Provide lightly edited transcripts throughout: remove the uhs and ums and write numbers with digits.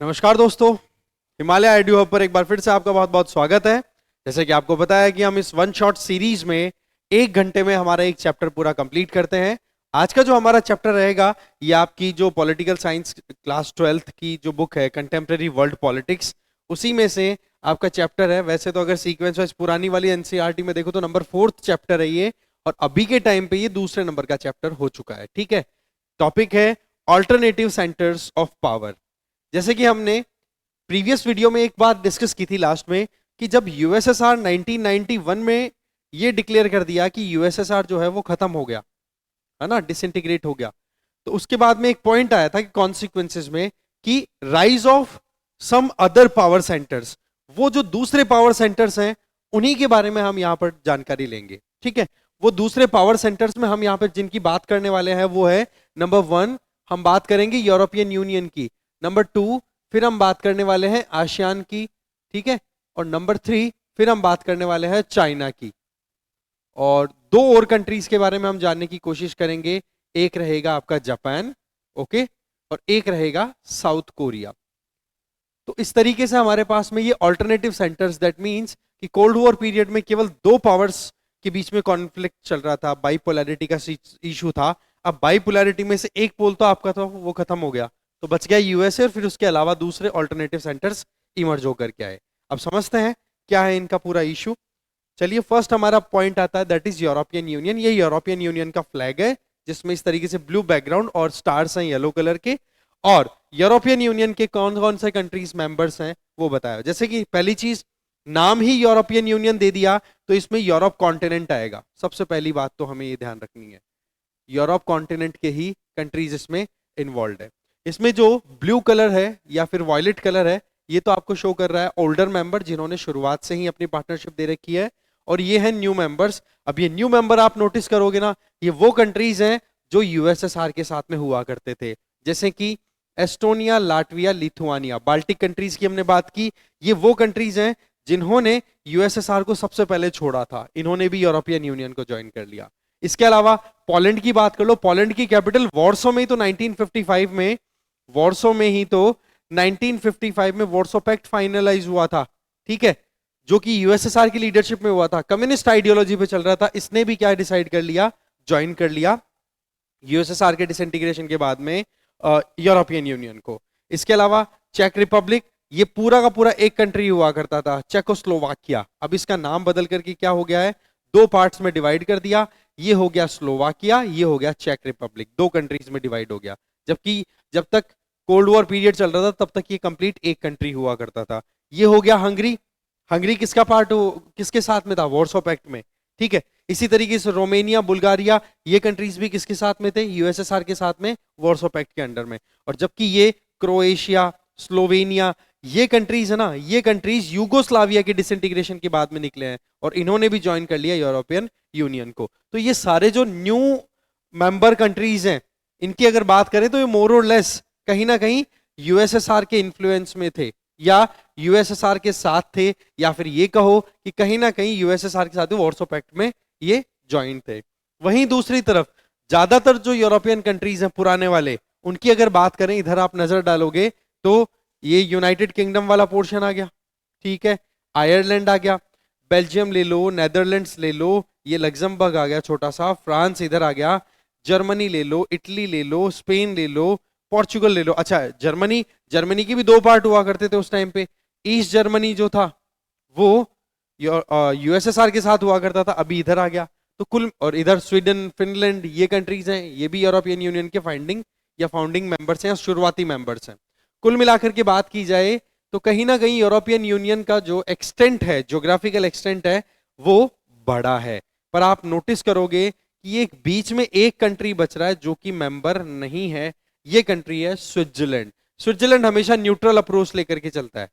नमस्कार दोस्तों, Himalaya audio hub पर एक बार फिर से आपका बहुत बहुत स्वागत है। जैसे कि आपको पता है कि हम इस वन शॉट सीरीज में 1 घंटे में हमारा एक चैप्टर पूरा कंप्लीट करते हैं। आज का जो हमारा चैप्टर रहेगा ये आपकी जो पॉलिटिकल साइंस क्लास 12th की जो बुक है कंटेम्प्रेरी वर्ल्ड पॉलिटिक्स, उसी में से आपका चैप्टर है। वैसे तो अगर सीक्वेंस वाइज पुरानी वाली एनसीईआरटी में देखो तो नंबर 4th चैप्टर है ये, और अभी के टाइम पे ये दूसरे नंबर का चैप्टर हो चुका है। ठीक है, टॉपिक है ऑल्टरनेटिव सेंटर्स ऑफ पावर। जैसे कि हमने प्रीवियस वीडियो में एक बात डिस्कस की थी लास्ट में कि जब यूएसएसआर 1991 में ये डिक्लेयर कर दिया कि यूएसएसआर जो है वो खत्म हो गया है ना, डिसइंटीग्रेट हो गया, तो उसके बाद में एक पॉइंट आया था कि कॉन्सिक्वेंसेज में कि rise of some other power centers, वो जो दूसरे पावर सेंटर्स हैं उन्हीं के बारे में हम यहाँ पर जानकारी लेंगे। ठीक है, वो दूसरे पावर सेंटर्स में हम यहाँ पर जिनकी बात करने वाले हैं वो है नंबर 1 हम बात करेंगे यूरोपियन यूनियन की, नंबर 2 फिर हम बात करने वाले हैं आसियान की, ठीक है, और नंबर 3 फिर हम बात करने वाले हैं चाइना की, और 2 और कंट्रीज के बारे में हम जानने की कोशिश करेंगे। एक रहेगा आपका जापान, ओके, और एक रहेगा साउथ कोरिया। तो इस तरीके से हमारे पास में ये ऑल्टरनेटिव सेंटर्स, दैट मींस कि कोल्ड वॉर पीरियड में केवल 2 पावर्स के बीच में कॉन्फ्लिक्ट चल रहा था, बाइपोलैरिटी का इशू था। अब बाइपोलैरिटी में से एक पोल तो आपका था वो खत्म हो गया, तो बच गया यूएसए, और फिर उसके अलावा दूसरे ऑल्टरनेटिव सेंटर्स इमर्ज होकर के आए। अब समझते हैं क्या है इनका पूरा इशू। चलिए, फर्स्ट हमारा पॉइंट आता है दैट इज यूरोपियन यूनियन। ये यूरोपियन यूनियन का फ्लैग है जिसमें इस तरीके से ब्लू बैकग्राउंड और स्टार्स हैं येलो कलर के, और यूरोपियन यूनियन के कौन कौन से कंट्रीज मेंबर्स हैं वो बताया। जैसे कि पहली चीज, नाम ही यूरोपियन यूनियन दे दिया तो इसमें यूरोप कॉन्टिनेंट आएगा। सबसे पहली बात तो हमें ये ध्यान रखनी है, यूरोप कॉन्टिनेंट के ही कंट्रीज इसमें इन्वॉल्व है। इसमें जो ब्लू कलर है या फिर वॉयलेट कलर है ये तो आपको शो कर रहा है ओल्डर मेंबर जिन्होंने शुरुआत से ही अपनी पार्टनरशिप दे रखी है, और ये है न्यू मेंबर्स। अब ये न्यू मेंबर आप नोटिस करोगे ना, ये वो कंट्रीज हैं जो यूएसएसआर के साथ में हुआ करते थे, जैसे कि Estonia, Latvia, Lithuania, Baltic countries की हमने बात की। ये वो कंट्रीज हैं जिन्होंने यूएसएसआर को सबसे पहले छोड़ा था, इन्होंने भी यूरोपियन यूनियन को ज्वाइन कर लिया। इसके अलावा पोलैंड की बात कर लो, पोलैंड की कैपिटल वॉर्सो में ही तो 1955 में वॉर्सो में ही तो 1955 में वॉर्सो पैक्ट फाइनलाइज हुआ था, ठीक है, जो कि यूएसएसआर की लीडरशिप में हुआ था, कम्युनिस्ट आइडियोलॉजी पे चल रहा था। इसने भी क्या डिसाइड कर लिया, ज्वाइन कर लिया यूएसएसआर के डिसइंटीग्रेशन के बाद में यूरोपियन यूनियन को। इसके अलावा चेक रिपब्लिक, ये पूरा का पूरा एक कंट्री हुआ करता था, चेकोस्लोवाकिया। अब इसका नाम बदल करके क्या हो गया है, 2 पार्ट्स में डिवाइड कर दिया, ये हो गया स्लोवाकिया, ये हो गया चेक रिपब्लिक, 2 कंट्रीज में डिवाइड हो गया। जबकि जब तक कोल्ड वॉर पीरियड चल रहा था तब तक ये कंप्लीट एक कंट्री हुआ करता था। ये हो गया हंगरी, हंगरी किसका पार्ट हो, किसके साथ में था, वॉर्सो पैक्ट में, ठीक है। इसी तरीके से रोमेनिया, बुल्गारिया, ये कंट्रीज भी किसके साथ में थे, यूएसएसआर के साथ में, वॉर्सो पैक्ट के अंडर में। और जबकि ये क्रोएशिया, स्लोवेनिया, ये कंट्रीज है ना, ये कंट्रीज यूगोस्लाविया के डिसइंटीग्रेशन के बाद में निकले हैं, और इन्होंने भी ज्वाइन कर लिया यूरोपियन यूनियन को। तो ये सारे जो न्यू मेंबर कंट्रीज हैं इनकी अगर बात करें तो ये मोर और लेस कहीं ना कहीं यूएसएसआर के इन्फ्लुएंस में थे, या यूएसएसआर के साथ थे, या फिर ये कहो कि कहीं ना कहीं यूएसएसआर के साथ वॉर्सो पैक्ट में ये ज्वाइन थे। वहीं दूसरी तरफ ज्यादातर जो यूरोपियन कंट्रीज हैं पुराने वाले, उनकी अगर बात करें, इधर आप नजर डालोगे तो ये यूनाइटेड किंगडम वाला पोर्शन आ गया, ठीक है, आयरलैंड आ गया, बेल्जियम ले लो, नेदरलैंड्स ले लो, ये लग्जमबर्ग आ गया छोटा सा, फ्रांस इधर आ गया, जर्मनी ले लो, इटली ले लो, स्पेन ले लो, पोर्चुगल ले लो। अच्छा, जर्मनी की भी 2 पार्ट हुआ करते थे उस टाइम पे। ईस्ट जर्मनी जो था वो यूएसएसआर के साथ हुआ करता था, अभी इधर आ गया। तो कुल, और इधर स्वीडन, फिनलैंड, ये कंट्रीज हैं, ये भी यूरोपियन यूनियन के फाउंडिंग मेंबर्स हैं, शुरुआती मेंबर्स हैं। कुल मिलाकर के बात की जाए तो कहीं ना कहीं यूरोपियन यूनियन का जो एक्सटेंट है, ज्योग्राफिकल एक्सटेंट है, वो बड़ा है। पर आप नोटिस करोगे कि एक बीच में एक कंट्री बच रहा है जो कि मेंबर नहीं है, ये कंट्री है स्विट्जरलैंड। स्विट्जरलैंड हमेशा न्यूट्रल अप्रोच लेकर के चलता है,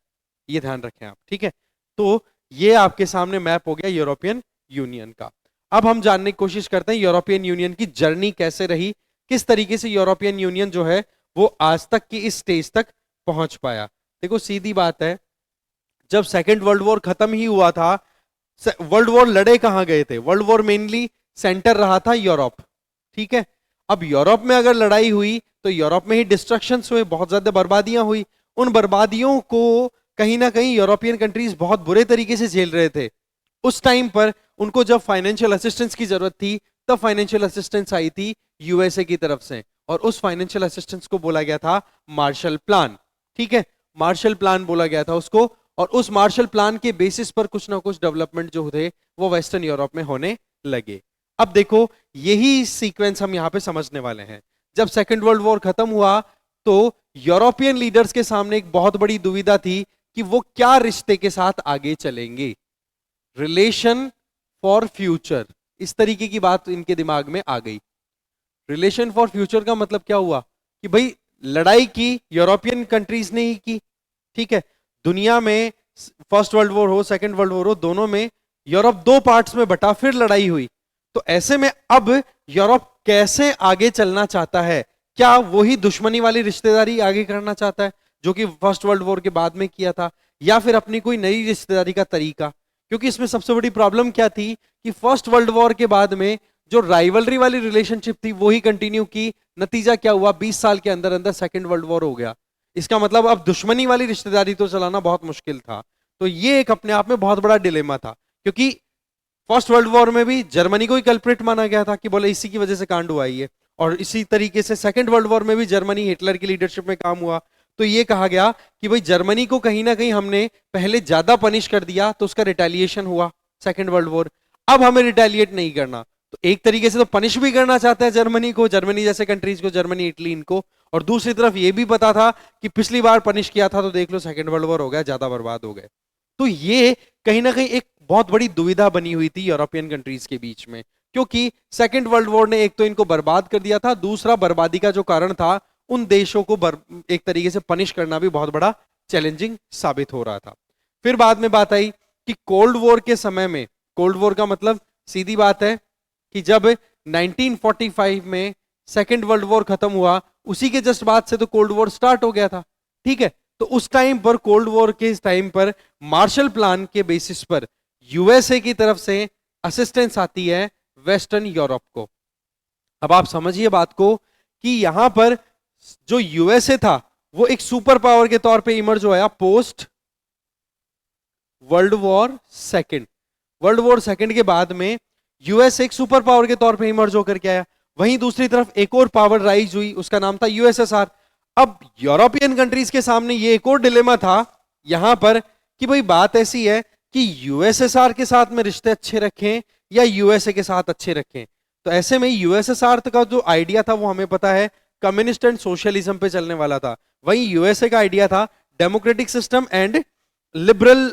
ये ध्यान रखें आप, ठीक है। तो ये आपके सामने मैप हो गया यूरोपियन यूनियन का। अब हम जानने की कोशिश करते हैं यूरोपियन यूनियन की जर्नी कैसे रही, किस तरीके से यूरोपियन यूनियन जो है वो आज तक की इस स्टेज तक पहुंच पाया। देखो, सीधी बात है, जब सेकेंड वर्ल्ड वॉर खत्म ही हुआ था, वर्ल्ड वॉर लड़े कहां गए थे, वर्ल्ड वॉर मेनली सेंटर रहा था यूरोप, ठीक है। अब यूरोप में अगर लड़ाई हुई तो यूरोप में ही डिस्ट्रक्शंस हुए, बहुत ज्यादा बर्बादियां हुई, उन बर्बादियों को कहीं ना कहीं यूरोपियन कंट्रीज बहुत बुरे तरीके से झेल रहे थे। उस टाइम पर उनको जब फाइनेंशियल असिस्टेंस की जरूरत थी, तब फाइनेंशियल असिस्टेंस आई थी यूएसए की तरफ से, और उस फाइनेंशियल असिस्टेंस को बोला गया था मार्शल प्लान। ठीक है, मार्शल प्लान बोला गया था उसको, और उस मार्शल प्लान के बेसिस पर कुछ ना कुछ डेवलपमेंट जो थे वो वेस्टर्न यूरोप में होने लगे। अब देखो, यही सीक्वेंस हम यहां पे समझने वाले हैं। जब सेकेंड वर्ल्ड वॉर खत्म हुआ तो यूरोपियन लीडर्स के सामने एक बहुत बड़ी दुविधा थी कि वो क्या रिश्ते के साथ आगे चलेंगे। रिलेशन फॉर फ्यूचर, इस तरीके की बात इनके दिमाग में आ गई। रिलेशन फॉर फ्यूचर का मतलब क्या हुआ कि भाई लड़ाई की यूरोपियन कंट्रीज ने ही की। ठीक है, दुनिया में फर्स्ट वर्ल्ड वॉर हो, सेकेंड वर्ल्ड वॉर हो, दोनों में यूरोप दो पार्ट्स में बटा, फिर लड़ाई हुई। तो ऐसे में अब यूरोप कैसे आगे चलना चाहता है? क्या वही दुश्मनी वाली रिश्तेदारी आगे करना चाहता है जो कि फर्स्ट वर्ल्ड वॉर के बाद में किया था, या फिर अपनी कोई नई रिश्तेदारी का तरीका? क्योंकि इसमें सबसे बड़ी प्रॉब्लम क्या थी कि फर्स्ट वर्ल्ड वॉर के बाद में जो राइवलरी वाली रिलेशनशिप थी वही कंटिन्यू की। नतीजा क्या हुआ? 20 साल के अंदर अंदर सेकेंड वर्ल्ड वॉर हो गया। इसका मतलब अब दुश्मनी वाली रिश्तेदारी तो चलाना बहुत मुश्किल था। तो ये एक अपने आप में बहुत बड़ा डिलेमा था, क्योंकि फर्स्ट वर्ल्ड वॉर में भी जर्मनी को ही कल्प्रिट माना गया था कि बोले इसी की वजह से कांड हुआ है, और इसी तरीके से सेकेंड वर्ल्ड वॉर में भी जर्मनी हिटलर की लीडरशिप में काम हुआ। तो ये कहा गया कि भाई जर्मनी को कहीं ना कहीं हमने पहले ज्यादा पनिश कर दिया तो उसका रिटेलिएशन हुआ सेकेंड वर्ल्ड वॉर, अब हमें रिटेलिएट नहीं करना। तो एक तरीके से तो पनिश भी करना चाहता है जर्मनी को, जर्मनी जैसे कंट्रीज को, जर्मनी इटली इनको, और दूसरी तरफ ये भी पता था कि पिछली बार पनिश किया था तो देख लो सेकेंड वर्ल्ड वॉर हो गया, ज्यादा बर्बाद हो गए। तो ये कहीं ना कहीं एक बहुत बड़ी दुविधा बनी हुई थी यूरोपियन कंट्रीज के बीच में, क्योंकि सेकेंड वर्ल्ड वॉर ने एक तो इनको बर्बाद कर दिया था, दूसरा बर्बादी का जो कारण था उन देशों को एक तरीके से पनिश करना भी बहुत बड़ा चैलेंजिंग साबित हो रहा था। फिर बाद में बात आई कि कोल्ड वॉर के समय में, कोल्ड वॉर का मतलब सीधी बात है कि जब 1945 में सेकेंड वर्ल्ड वॉर खत्म हुआ, उसी के जस्ट बाद से तो कोल्ड वॉर स्टार्ट हो गया था। ठीक है, तो उस टाइम पर, कोल्ड वॉर के इस टाइम पर, मार्शल प्लान के बेसिस पर यूएसए की तरफ से असिस्टेंस आती है वेस्टर्न यूरोप को। अब आप समझिए बात को कि यहां पर जो यूएसए था वो एक सुपर पावर के तौर पे इमर्ज होया post world war second. World war second के बाद में यूएस एक सुपर पावर के तौर पे इमर्ज होकर के आया। वहीं दूसरी तरफ एक और पावर राइज हुई, उसका नाम था यूएसएसआर। अब यूरोपियन कंट्रीज के सामने ये एक और डिलेमा था यहां पर कि भाई बात ऐसी है कि यूएसएसआर के साथ में रिश्ते अच्छे रखें या यूएसए के साथ अच्छे रखें। तो ऐसे में यूएसएसआर का जो आइडिया था वो हमें पता है कम्युनिस्ट एंड सोशलिज्म पे चलने वाला था, वहीं यूएसए का आइडिया था democratic system and liberal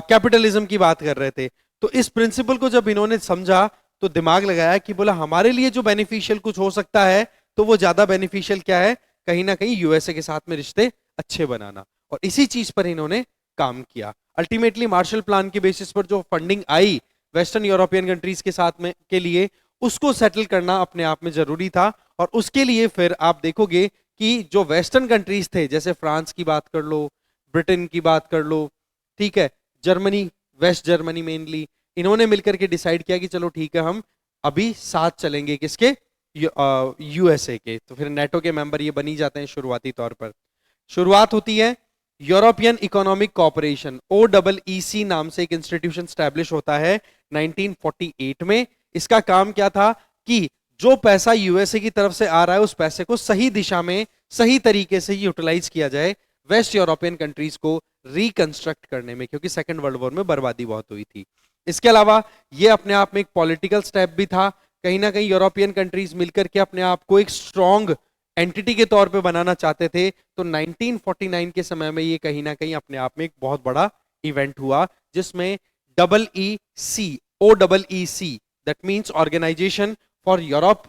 capitalism की बात कर रहे थे। तो इस प्रिंसिपल को जब इन्होंने समझा तो दिमाग लगाया कि बोला हमारे लिए जो बेनिफिशियल कुछ हो सकता है तो वो ज्यादा बेनिफिशियल क्या है, कहीं ना कहीं यूएसए के साथ में रिश्ते अच्छे बनाना, और इसी चीज पर इन्होंने काम किया। अल्टीमेटली मार्शल प्लान के बेसिस पर जो फंडिंग आई वेस्टर्न यूरोपियन कंट्रीज के साथ में के लिए, उसको सेटल करना अपने आप में जरूरी था। और उसके लिए फिर आप देखोगे कि जो वेस्टर्न कंट्रीज थे, जैसे फ्रांस की बात कर लो, ब्रिटेन की बात कर लो, ठीक है, जर्मनी, वेस्ट जर्मनी मेनली, इन्होंने मिलकर के डिसाइड किया कि चलो ठीक है हम अभी साथ चलेंगे किसके, यूएसए के। तो फिर नेटो के मेंबर ये बनी जाते हैं शुरुआती तौर पर। शुरुआत होती है यूरोपियन इकोनॉमिक कॉर्पोरेशन, OEEC नाम से एक इंस्टीट्यूशन स्टैब्लिश होता है 1948 में। इसका काम क्या था कि जो पैसा यूएसए की तरफ से आ रहा है उस पैसे को सही दिशा में, सही तरीके से यूटिलाइज किया जाए वेस्ट यूरोपियन कंट्रीज को रिकंस्ट्रक्ट करने में, क्योंकि सेकेंड वर्ल्ड वॉर में बर्बादी बहुत हुई थी। इसके अलावा ये अपने आप में एक पॉलिटिकल स्टेप भी था। कहीं ना कहीं यूरोपियन कंट्रीज मिलकर के अपने आप को एक स्ट्रॉन्ग एंटिटी के तौर पे बनाना चाहते थे। तो 1949 के समय में ये कहीं ना कहीं अपने आप में एक बहुत बड़ा इवेंट हुआ, जिसमें EEC, OEEC, that means organization for Europe,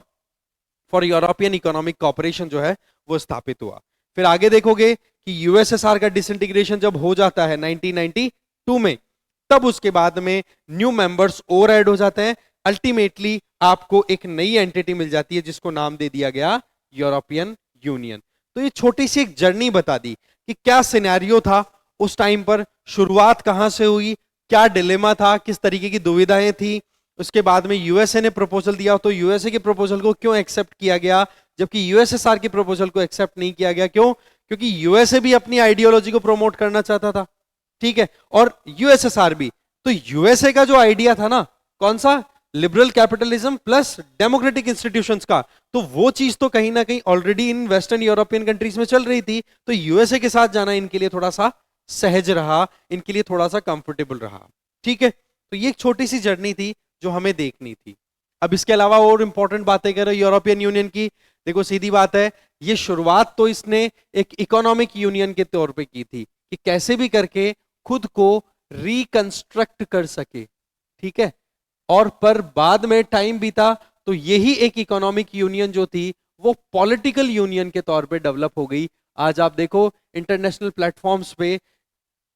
for European economic corporation जो है वो स्थापित हुआ। फिर आगे देखोगे कि यूएसएसआर का डिसइंटीग्रेशन जब हो जाता है 1992 में, तब उसके बाद में न्यू मेंबर्स और ऐड हो जाते हैं। अल्टीमेटली आपको एक नई एंटिटी मिल जाती है जिसको नाम दे दिया गया यूरोपियन यूनियन। तो ये छोटी सी एक जर्नी बता दी कि क्या सिनेरियो था उस टाइम पर, शुरुआत कहां से हुई, क्या डिलेमा था, किस तरीके की दुविधाएं थी। उसके बाद में यूएसए ने प्रपोजल दिया तो यूएसए के प्रपोजल को क्यों एक्सेप्ट किया गया, जबकि यूएसएसआर के प्रपोजल को एक्सेप्ट नहीं किया गया, क्यों? क्योंकि यूएसए भी अपनी आइडियोलॉजी को प्रमोट करना चाहता था, ठीक है, और यूएसएसआर भी। तो यूएसए का जो आइडिया था ना, कौन सा, liberal capitalism plus democratic institutions का, तो वो चीज तो कहीं ना कहीं already in western European countries में चल रही थी। तो यूएसए के साथ जाना इनके लिए थोड़ा सा सहज रहा, इनके लिए थोड़ा सा कंफर्टेबल रहा, ठीक है। तो ये एक छोटी सी जर्नी थी जो हमें देखनी थी। अब इसके अलावा और इंपॉर्टेंट बातें करें यूरोपियन यूनियन की, देखो सीधी बात है, ये शुरुआत तो इसने एक इकोनॉमिक यूनियन के तौर पे की थी कि कैसे भी करके खुद को रिकंस्ट्रक्ट कर सके, ठीक है। और पर बाद में टाइम बीता तो यही एक इकोनॉमिक यूनियन जो थी वो पॉलिटिकल यूनियन के तौर पे डेवलप हो गई। आज आप देखो इंटरनेशनल प्लेटफॉर्म्स पे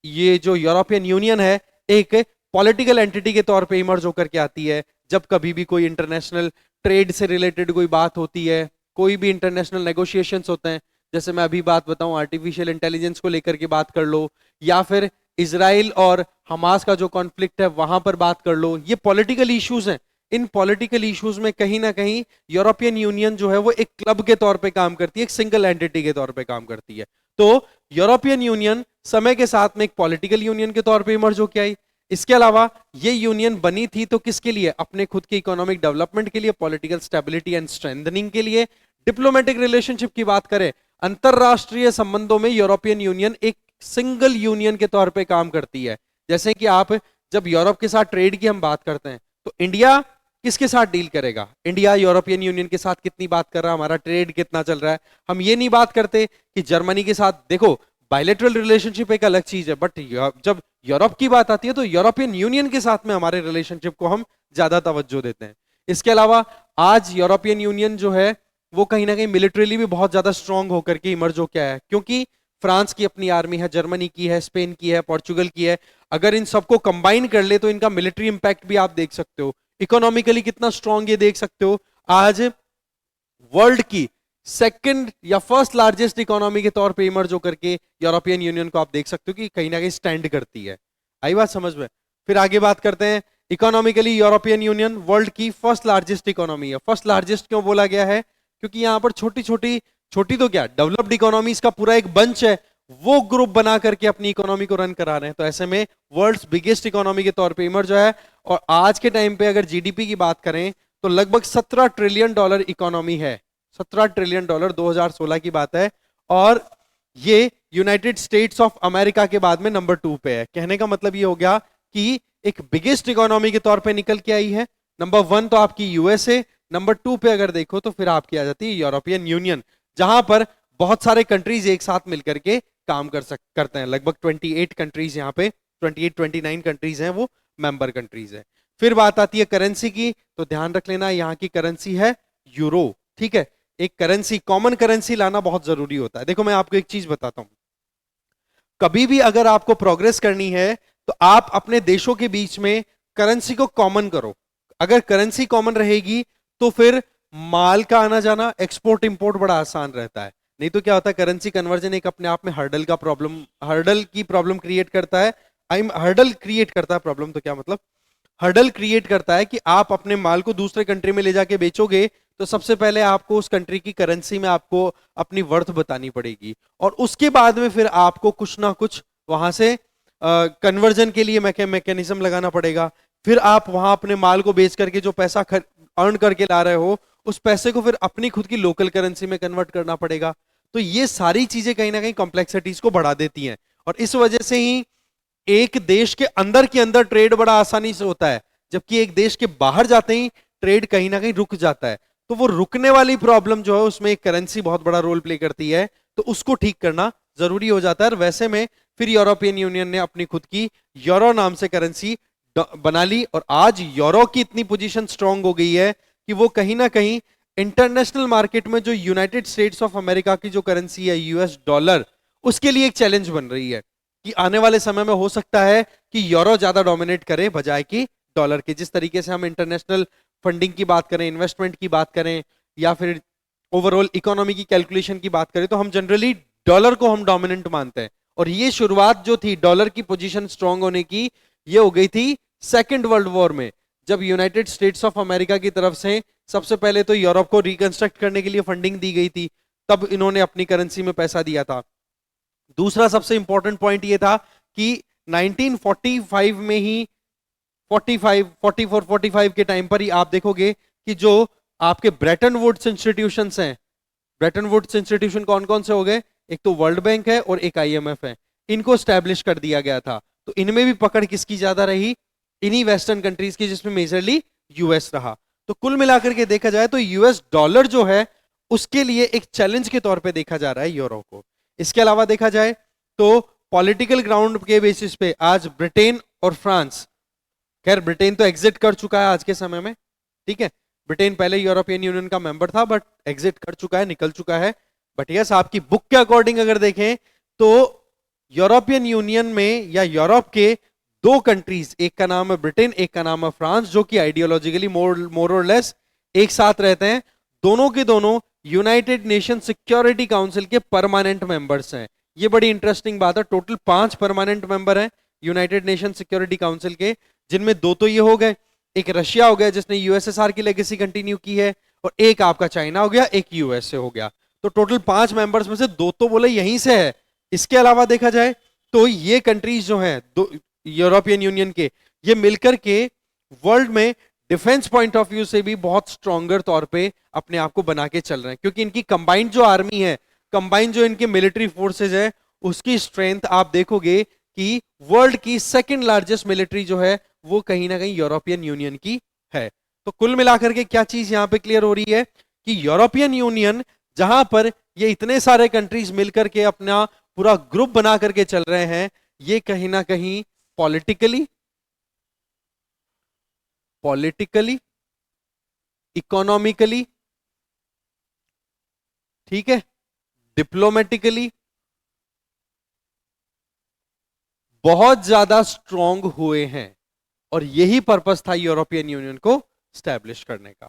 ये जो यूरोपियन यूनियन है एक पॉलिटिकल एंटिटी के तौर पे इमर्ज होकर के आती है। जब कभी भी कोई इंटरनेशनल ट्रेड से रिलेटेड कोई बात होती है, कोई भी इंटरनेशनल नेगोशिएशंस होते हैं, जैसे मैं अभी बात बताऊं आर्टिफिशियल इंटेलिजेंस को लेकर के बात कर लो, या फिर इजराइल और हमास का जो कॉन्फ्लिक्ट है वहां पर बात कर लो, ये पॉलिटिकल इश्यूज हैं। इन पॉलिटिकल इश्यूज में कहीं ना कहीं यूरोपियन यूनियन जो है वो एक क्लब के तौर पे काम करती है, एक सिंगल एंटिटी के तौर पे काम करती है। तो यूरोपियन यूनियन समय के साथ में एक पॉलिटिकल यूनियन के तौर पे इमर्ज होकर आई। इसके अलावा ये यूनियन बनी थी तो किसके लिए, अपने खुद के इकोनॉमिक डेवलपमेंट के लिए, पॉलिटिकल स्टेबिलिटी एंड स्ट्रेंथनिंग के लिए। डिप्लोमेटिक रिलेशनशिप की बात करें, अंतरराष्ट्रीय संबंधों में यूरोपियन यूनियन एक सिंगल यूनियन के तौर पे काम करती है। जैसे कि आप जब यूरोप के साथ ट्रेड की हम बात करते हैं तो इंडिया किसके साथ डील करेगा, इंडिया यूरोपियन यूनियन के साथ कितनी बात कर रहा है, हमारा ट्रेड कितना चल रहा है। हम ये नहीं बात करते कि जर्मनी के साथ, देखो बायलैटरल रिलेशनशिप एक अलग चीज है, बट जब यूरोप की बात आती है तो यूरोपियन यूनियन के साथ में हमारे रिलेशनशिप को हम ज्यादा तवज्जो देते हैं। इसके अलावा आज यूरोपियन यूनियन जो है वो कहीं ना कहीं मिलिट्रीली भी बहुत ज्यादा स्ट्रांग होकर के इमर्ज हो क्या है, क्योंकि फ्रांस की अपनी आर्मी है, जर्मनी की है, स्पेन की है, पोर्चुगल की है। अगर इन सबको कंबाइन कर ले तो इनका मिलिट्री इंपैक्ट भी आप देख सकते हो, इकोनॉमिकली कितना स्ट्रांग ये देख सकते हो। आज वर्ल्ड की सेकंड या फर्स्ट लार्जेस्ट इकोनॉमी के तौर पे इमर्ज होकर के यूरोपियन यूनियन को आप देख सकते हो कि कहीं ना कहीं स्टैंड करती है। आई बात समझ में। फिर आगे बात करते हैं, इकोनॉमिकली यूरोपियन यूनियन वर्ल्ड की फर्स्ट लार्जेस्ट इकोनॉमी है। फर्स्ट लार्जेस्ट क्यों बोला गया है, क्योंकि यहां पर छोटी छोटी, छोटी तो क्या, डेवलप्ड इकोनॉमीज का पूरा एक बंच है, वो ग्रुप बना करके अपनी इकोनॉमी को रन करा रहे हैं। तो ऐसे में वर्ल्ड्स बिगेस्ट इकोनॉमी के तौर पे इमर्ज है। और आज के टाइम पे अगर जीडीपी की बात करें तो लगभग 17 ट्रिलियन डॉलर इकोनॉमी है, 17 ट्रिलियन डॉलर 2016 की बात है। और ये यूनाइटेड स्टेट्स ऑफ अमेरिका के बाद में नंबर 2 पे है। कहने का मतलब ये हो गया कि एक बिगेस्ट इकोनॉमी के तौर पे निकल के आई है। नंबर 1 तो आपकी यूएसए, नंबर 2 पे अगर देखो तो फिर आपकी आ जाती है यूरोपियन यूनियन, जहां पर बहुत सारे कंट्रीज एक साथ मिलकर के काम करते हैं। लगभग 28 कंट्रीज यहाँ पे, 29 कंट्रीज हैं वो मेंबर कंट्रीज हैं। फिर बात आती है करेंसी की, तो ध्यान रख लेना यहाँ की करेंसी है यूरो, ठीक है। एक करेंसी, कॉमन करेंसी लाना बहुत जरूरी होता है। देखो मैं आपको एक चीज बताता हूं, कभी भी अगर आपको प्रोग्रेस करनी है तो आप अपने देशों के बीच में करेंसी को कॉमन करो। अगर करेंसी कॉमन रहेगी तो फिर माल का आना जाना, एक्सपोर्ट इंपोर्ट बड़ा आसान रहता है। नहीं तो क्या होता है, करेंसी कन्वर्जन एक अपने आप में हर्डल की प्रॉब्लम क्रिएट करता है। हर्डल क्रिएट करता है, प्रॉब्लम तो क्या मतलब, हर्डल क्रिएट करता है कि आप अपने माल को दूसरे कंट्री में ले जाके बेचोगे तो सबसे पहले आपको उस कंट्री की करेंसी में आपको अपनी वर्थ बतानी पड़ेगी, और उसके बाद में फिर आपको कुछ ना कुछ वहां से कन्वर्जन के लिए मैकेनिज्म लगाना पड़ेगा। फिर आप वहां अपने माल को बेच करके जो पैसा अर्न करके ला रहे हो उस पैसे को फिर अपनी खुद की लोकल करेंसी में कन्वर्ट करना पड़ेगा। तो ये सारी चीजें कहीं ना कहीं कॉम्प्लेक्सिटीज को बढ़ा देती हैं, और इस वजह से ही एक देश के अंदर ट्रेड बड़ा आसानी से होता है, जबकि एक देश के बाहर जाते ही ट्रेड कहीं ना कहीं रुक जाता है। तो वो रुकने वाली प्रॉब्लम जो है उसमें एक करेंसी बहुत बड़ा रोल प्ले करती है, तो उसको ठीक करना जरूरी हो जाता है। और वैसे में फिर यूरोपियन यूनियन ने अपनी खुद की यूरो नाम से करेंसी बना ली, और आज यूरो की इतनी पोजीशन स्ट्रांग हो गई है कि वो कहीं ना कहीं इंटरनेशनल मार्केट में जो यूनाइटेड स्टेट्स ऑफ अमेरिका की जो करेंसी है यूएस डॉलर, उसके लिए एक चैलेंज बन रही है कि आने वाले समय में हो सकता है कि यूरो ज्यादा डोमिनेट करे बजाय कि डॉलर के। जिस तरीके से हम इंटरनेशनल फंडिंग की बात करें, इन्वेस्टमेंट की बात करें, या फिर ओवरऑल इकोनॉमी की कैलकुलेशन की बात करें, तो हम जनरली डॉलर को हम डोमिनेंट मानते हैं। और ये शुरुआत जो थी डॉलर की पोजीशन स्ट्रांग होने की, ये हो गई थी सेकेंड वर्ल्ड वॉर में, जब यूनाइटेड स्टेट्स ऑफ अमेरिका की तरफ से सबसे पहले तो यूरोप को रिकंस्ट्रक्ट करने के लिए फंडिंग दी गई थी, तब इन्होंने अपनी करेंसी में पैसा दिया था। दूसरा सबसे इंपॉर्टेंट पॉइंट ये था कि 1945 में ही 44 के टाइम पर ही आप देखोगे कि जो आपके ब्रेटन वुड्स इंस्टीट्यूशंस हैं, ब्रेटन वुड्स इंस्टीट्यूशन कौन कौन से हो गए, एक तो वर्ल्ड बैंक है और एक आईएमएफ है, इनको स्टैब्लिश कर दिया गया था। तो इनमें भी पकड़ किसकी ज्यादा रही, इन्हीं वेस्टर्न कंट्रीज की, जिसमें मेजरली यूएस रहा। तो कुल मिलाकर के देखा जाए तो यूएस डॉलर जो है उसके लिए एक चैलेंज के तौर पे देखा जा रहा है यूरो को। इसके अलावा देखा जाए तो पॉलिटिकल ग्राउंड के बेसिस पे आज ब्रिटेन और फ्रांस, खैर ब्रिटेन तो एग्जिट कर चुका है आज के समय में, ठीक है, ब्रिटेन पहले यूरोपियन यूनियन का मेंबर था बट एग्जिट कर चुका है, निकल चुका है। बट यस, आपकी बुक के अकॉर्डिंग अगर देखें तो यूरोपियन यूनियन में या यूरोप के दो कंट्रीज, एक का नाम है ब्रिटेन, एक का नाम है फ्रांस, जो कि आइडियोलॉजिकली मोर और लेस एक साथ रहते हैं। दोनों के दोनों यूनाइटेड नेशन सिक्योरिटी काउंसिल के परमानेंट मेंबर्स हैं। ये बड़ी इंटरेस्टिंग बात है। टोटल 5 परमानेंट मेंबर हैं यूनाइटेड नेशन सिक्योरिटी काउंसिल के, जिनमें 2 तो ये हो गए, एक रशिया हो गया जिसने यूएसएसआर की लेगेसी कंटिन्यू की है, और एक आपका चाइना हो गया, एक यूएस से हो गया। तो टोटल 5 मेंबर्स में से 2 तो बोले यहीं से है। इसके अलावा देखा जाए तो ये कंट्रीज जो हैं यूरोपियन यूनियन के, ये मिलकर के वर्ल्ड में डिफेंस पॉइंट ऑफ व्यू से भी बहुत स्ट्रॉन्गर तौर पे अपने आप को बना के चल रहे हैं, क्योंकि इनकी कंबाइंड जो आर्मी है, कंबाइंड जो इनके मिलिट्री फोर्सेज है, उसकी स्ट्रेंथ आप देखोगे कि वर्ल्ड की सेकंड लार्जेस्ट मिलिट्री जो है वो कहीं ना कहीं यूरोपियन यूनियन की है। तो कुल मिलाकर के क्या चीज यहां पे क्लियर हो रही है कि यूरोपियन यूनियन, जहां पर ये इतने सारे कंट्रीज मिलकर के अपना पूरा ग्रुप बना करके चल रहे हैं, ये कहीं ना कहीं पॉलिटिकली इकोनॉमिकली, ठीक है, डिप्लोमेटिकली बहुत ज्यादा स्ट्रांग हुए हैं। और यही पर्पस था यूरोपियन यूनियन को स्टैब्लिश करने का।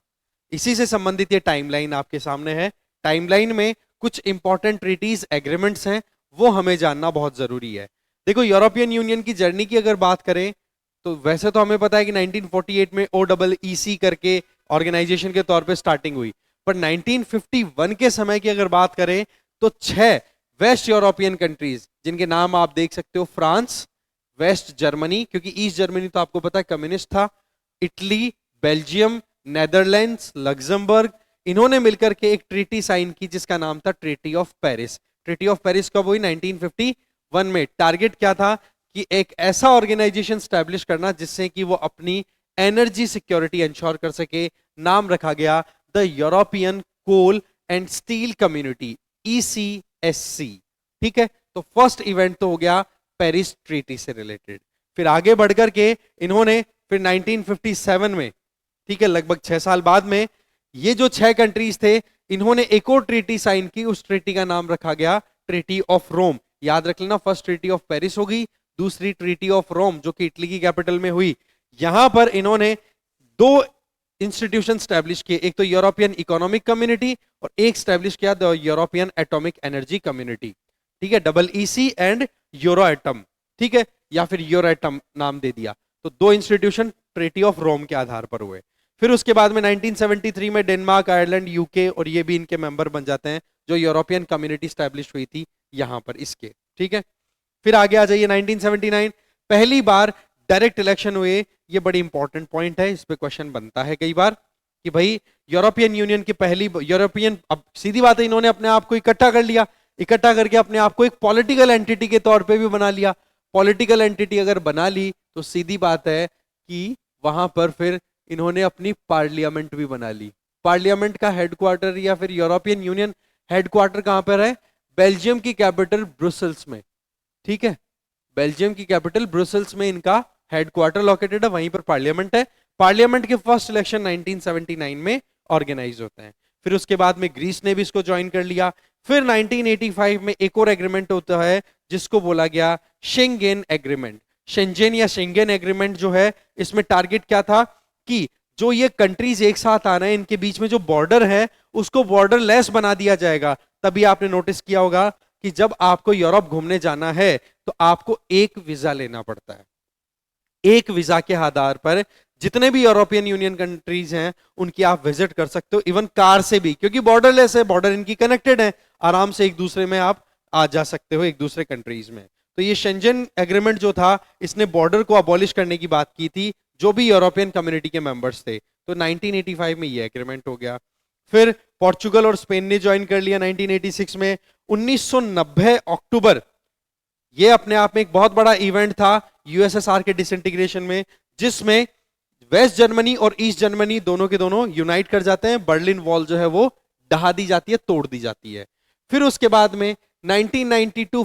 इसी से संबंधित ये टाइमलाइन आपके सामने है। टाइमलाइन में कुछ इंपॉर्टेंट ट्रीटीज, एग्रीमेंट्स हैं, वो हमें जानना बहुत जरूरी है। देखो, यूरोपियन यूनियन की जर्नी की अगर बात करें तो वैसे तो हमें पता है कि 1948 में OEEC करके ऑर्गेनाइजेशन के तौर पे स्टार्टिंग हुई, पर 1951 के समय की अगर बात करें तो 6 वेस्ट यूरोपियन कंट्रीज, जिनके नाम आप देख सकते हो, फ्रांस, वेस्ट जर्मनी, क्योंकि ईस्ट जर्मनी तो आपको पता है कम्युनिस्ट था, इटली, बेल्जियम, नेदरलैंड्स, लग्जमबर्ग, इन्होंने मिलकर के एक ट्रीटी साइन की जिसका नाम था treaty of Paris. Treaty of Paris कब हुई? 1951 में। टारगेट क्या था कि एक ऐसा ऑर्गेनाइजेशन स्टैब्लिश करना जिससे कि वो अपनी एनर्जी सिक्योरिटी इंश्योर कर सके। नाम रखा गया the European coal and steel community, ECSC, ठीक है। तो फर्स्ट इवेंट तो हो गया पेरिस ट्रीटी से रिलेटेड। फिर आगे बढ़कर के इन्होंने फिर 1957 में, ठीक है, लगभग 6 साल बाद में, ये जो 6 कंट्रीज थे, इन्होंने एक और ट्रीटी साइन की। उस ट्रीटी का नाम रखा गया ट्रीटी ऑफ रोम। याद रख लेना, फर्स्ट ट्रीटी ऑफ पेरिस हो गई, दूसरी ट्रीटी ऑफ रोम जो कि इटली की कैपिटल में हुई। यहां पर इन्होंने 2 इंस्टीट्यूशन स्टैब्लिश किए, एक तो यूरोपियन इकोनॉमिक कम्युनिटी और एक स्टैब्लिश किया the European atomic energy community, ठीक है, EEC एंड यूरो एटम, ठीक है, या फिर यूरो एटम नाम दे दिया। तो 2 इंस्टीट्यूशन ट्रीटी ऑफ रोम के आधार पर हुए। फिर उसके बाद में 1973 में डेनमार्क, आयरलैंड, यूके और ये भी इनके मेंबर बन जाते हैं, जो यूरोपियन कम्युनिटी स्टैब्लिश हुई थी यहां पर इसके, ठीक है। फिर आगे आ जाइए 1979, पहली बार डायरेक्ट इलेक्शन हुए। ये बड़ी इंपॉर्टेंट पॉइंट है, इस पे क्वेश्चन बनता है कई बार कि भाई यूरोपियन यूनियन की पहली यूरोपियन, अब सीधी बात है, इन्होंने अपने आप को इकट्ठा कर लिया, इकट्ठा करके अपने आप को एक पॉलिटिकल एंटिटी के तौर पे भी बना लिया। पॉलिटिकल एंटिटी अगर बना ली तो सीधी बात है कि वहां पर फिर इन्होंने अपनी पार्लियामेंट भी बना ली। पार्लियामेंट का हेडक्वार्टर या फिर यूरोपियन यूनियन हेडक्वार्टर कहां पर है? बेल्जियम की कैपिटल ब्रुसेल्स में, ठीक है, बेल्जियम की कैपिटल ब्रुसेल्स में इनका हेडक्वार्टर लोकेटेड है, वहीं पर पार्लियामेंट है। पार्लियामेंट के फर्स्ट इलेक्शन 1979 में ऑर्गेनाइज होते हैं। फिर उसके बाद में ग्रीस ने भी इसको ज्वाइन कर लिया। फिर 1985 में एक और एग्रीमेंट होता है जिसको बोला गया शेंगेन एग्रीमेंट। शेंजेन या शेंगेन एग्रीमेंट जो है, इसमें टारगेट क्या था कि जो ये कंट्रीज एक साथ आ रहे हैं, इनके बीच में जो बॉर्डर है उसको बॉर्डर लेस बना दिया जाएगा। तभी आपने नोटिस किया होगा कि जब आपको यूरोप घूमने जाना है तो आपको एक वीजा लेना पड़ता है। एक वीजा के आधार पर जितने भी यूरोपियन यूनियन कंट्रीज हैं उनकी आप विजिट कर सकते हो, इवन कार से भी, क्योंकि बॉर्डरलेस है, बॉर्डर इनकी कनेक्टेड है, आराम से एक दूसरे में आप आ जा सकते हो एक दूसरे कंट्रीज में। तो ये शेंजन एग्रीमेंट जो था, इसने बॉर्डर को अबॉलिश करने की बात की थी जो भी यूरोपियन कम्युनिटी के मेंबर्स थे। तो 1985 में ये एग्रीमेंट हो गया। फिर पोर्चुगल और स्पेन ने ज्वाइन कर लिया 1986 में। 1990 अक्टूबर, ये अपने आप में एक बहुत बड़ा इवेंट था यूएसएसआर के डिसइंटीग्रेशन में, जिसमें वेस्ट जर्मनी और ईस्ट जर्मनी दोनों के दोनों यूनाइट कर जाते हैं। बर्लिन वॉल जो है वो ढहा दी जाती है, तोड़ दी जाती है। फिर उसके बाद में 1992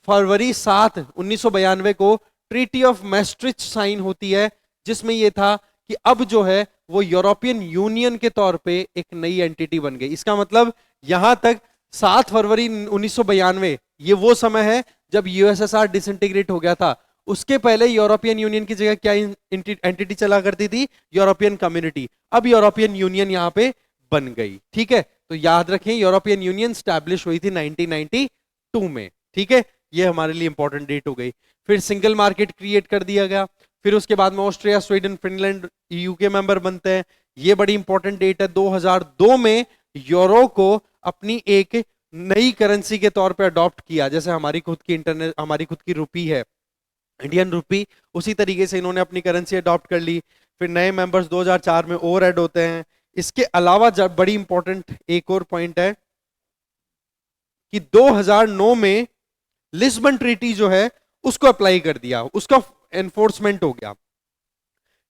फरवरी 7 1992 को ट्रीटी ऑफ मैस्ट्रिच साइन होती है, जिसमें यह था कि अब जो है वो यूरोपियन यूनियन के तौर पे एक नई एंटिटी बन गई। इसका मतलब यहां तक 7 फरवरी 1992 ये वो समय है जब यूएसएसआर डिसइंटीग्रेट हो गया था। उसके पहले यूरोपियन यूनियन की जगह क्या एंटिटी चला करती थी? European community. अब यूरोपियन यूनियन यहां पे बन गई। ठीक है, तो याद रखें यूरोपियन यूनियन स्टैब्लिश हुई थी 1992 में। ठीक है, ये हमारे लिए इंपॉर्टेंट डेट हो गई। फिर सिंगल मार्केट क्रिएट कर दिया गया। फिर उसके बाद में ऑस्ट्रिया, स्वीडन, फिनलैंड ईयू के मेंबर बनते हैं। ये बड़ी इंपॉर्टेंट डेट है। 2002 में यूरो को अपनी एक नई करेंसी के तौर पे अडॉप्ट किया। जैसे हमारी खुद की रुपी है, इंडियन रुपी, उसी तरीके से इन्होंने अपनी करेंसी अडॉप्ट कर ली। फिर नए मेंबर्स 2004 में और ऐड होते हैं। इसके अलावा बड़ी इंपॉर्टेंट एक और पॉइंट है कि 2009 में लिस्बन ट्रीटी जो है उसको अप्लाई कर दिया, उसका एनफोर्समेंट हो गया।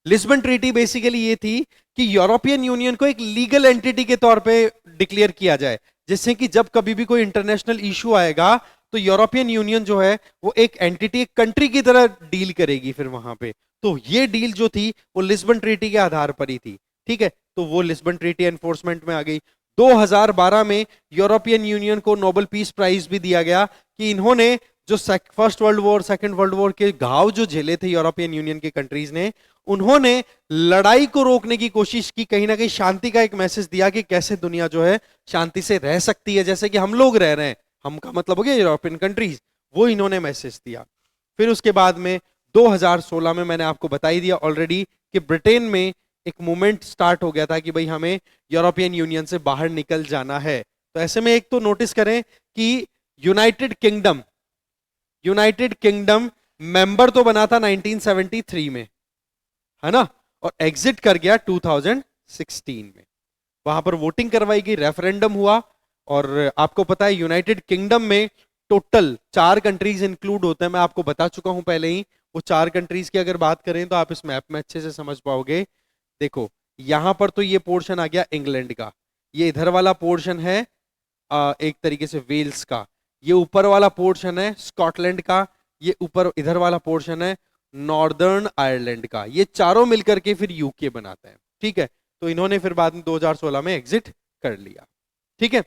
लिस्बन ट्रीटी बेसिकली ये थी कि यूरोपियन यूनियन को एक लीगल एंटिटी के तौर पे डिक्लेयर किया जाए, जिससे कि जब कभी भी कोई इंटरनेशनल इशू आएगा तो यूरोपियन यूनियन जो है वो एक एंटिटी, एक कंट्री की तरह डील करेगी फिर वहां पे। तो ये डील जो थी वो लिस्बन ट्रीटी के आधार पर ही थी। ठीक है, तो वो लिस्बन ट्रीटी एनफोर्समेंट में आ गई। 2012 में यूरोपियन यूनियन को नोबेल पीस प्राइज भी दिया गया कि इन्होंने जो first world war, second world war के घाव जो झेले थे यूरोपियन यूनियन के कंट्रीज ने, उन्होंने लड़ाई को रोकने की कोशिश की, कहीं ना कहीं शांति का एक मैसेज दिया कि कैसे दुनिया जो है शांति से रह सकती है, जैसे कि हम लोग रह रहे हैं। हम का मतलब हो गया यूरोपियन कंट्रीज, वो इन्होंने मैसेज दिया। फिर उसके बाद में 2016 में मैंने आपको बता ही दिया ऑलरेडी कि ब्रिटेन में एक मूवमेंट स्टार्ट हो गया था कि भाई हमें यूरोपियन यूनियन से बाहर निकल जाना है। तो ऐसे में एक तो नोटिस करें कि यूनाइटेड किंगडम मेंबर तो बना था 1973 में, है ना, और एग्जिट कर गया 2016 में। वहां पर वोटिंग करवाई गई, रेफरेंडम हुआ। और आपको पता है यूनाइटेड किंगडम में टोटल 4 कंट्रीज इंक्लूड होते हैं। मैं आपको बता चुका हूं पहले ही। वो 4 कंट्रीज की अगर बात करें तो आप इस मैप में अच्छे से समझ पाओगे। देखो यहां पर तो ये पोर्शन आ गया इंग्लैंड का, ये इधर वाला पोर्शन है एक तरीके से वेल्स का, ये ऊपर वाला पोर्शन है स्कॉटलैंड का, ये ऊपर इधर वाला पोर्शन है नॉर्दर्न आयरलैंड का। ये चारों मिलकर के फिर यूके बनाते हैं। ठीक है, तो इन्होंने फिर बाद में 2016 में एग्जिट कर लिया। ठीक है,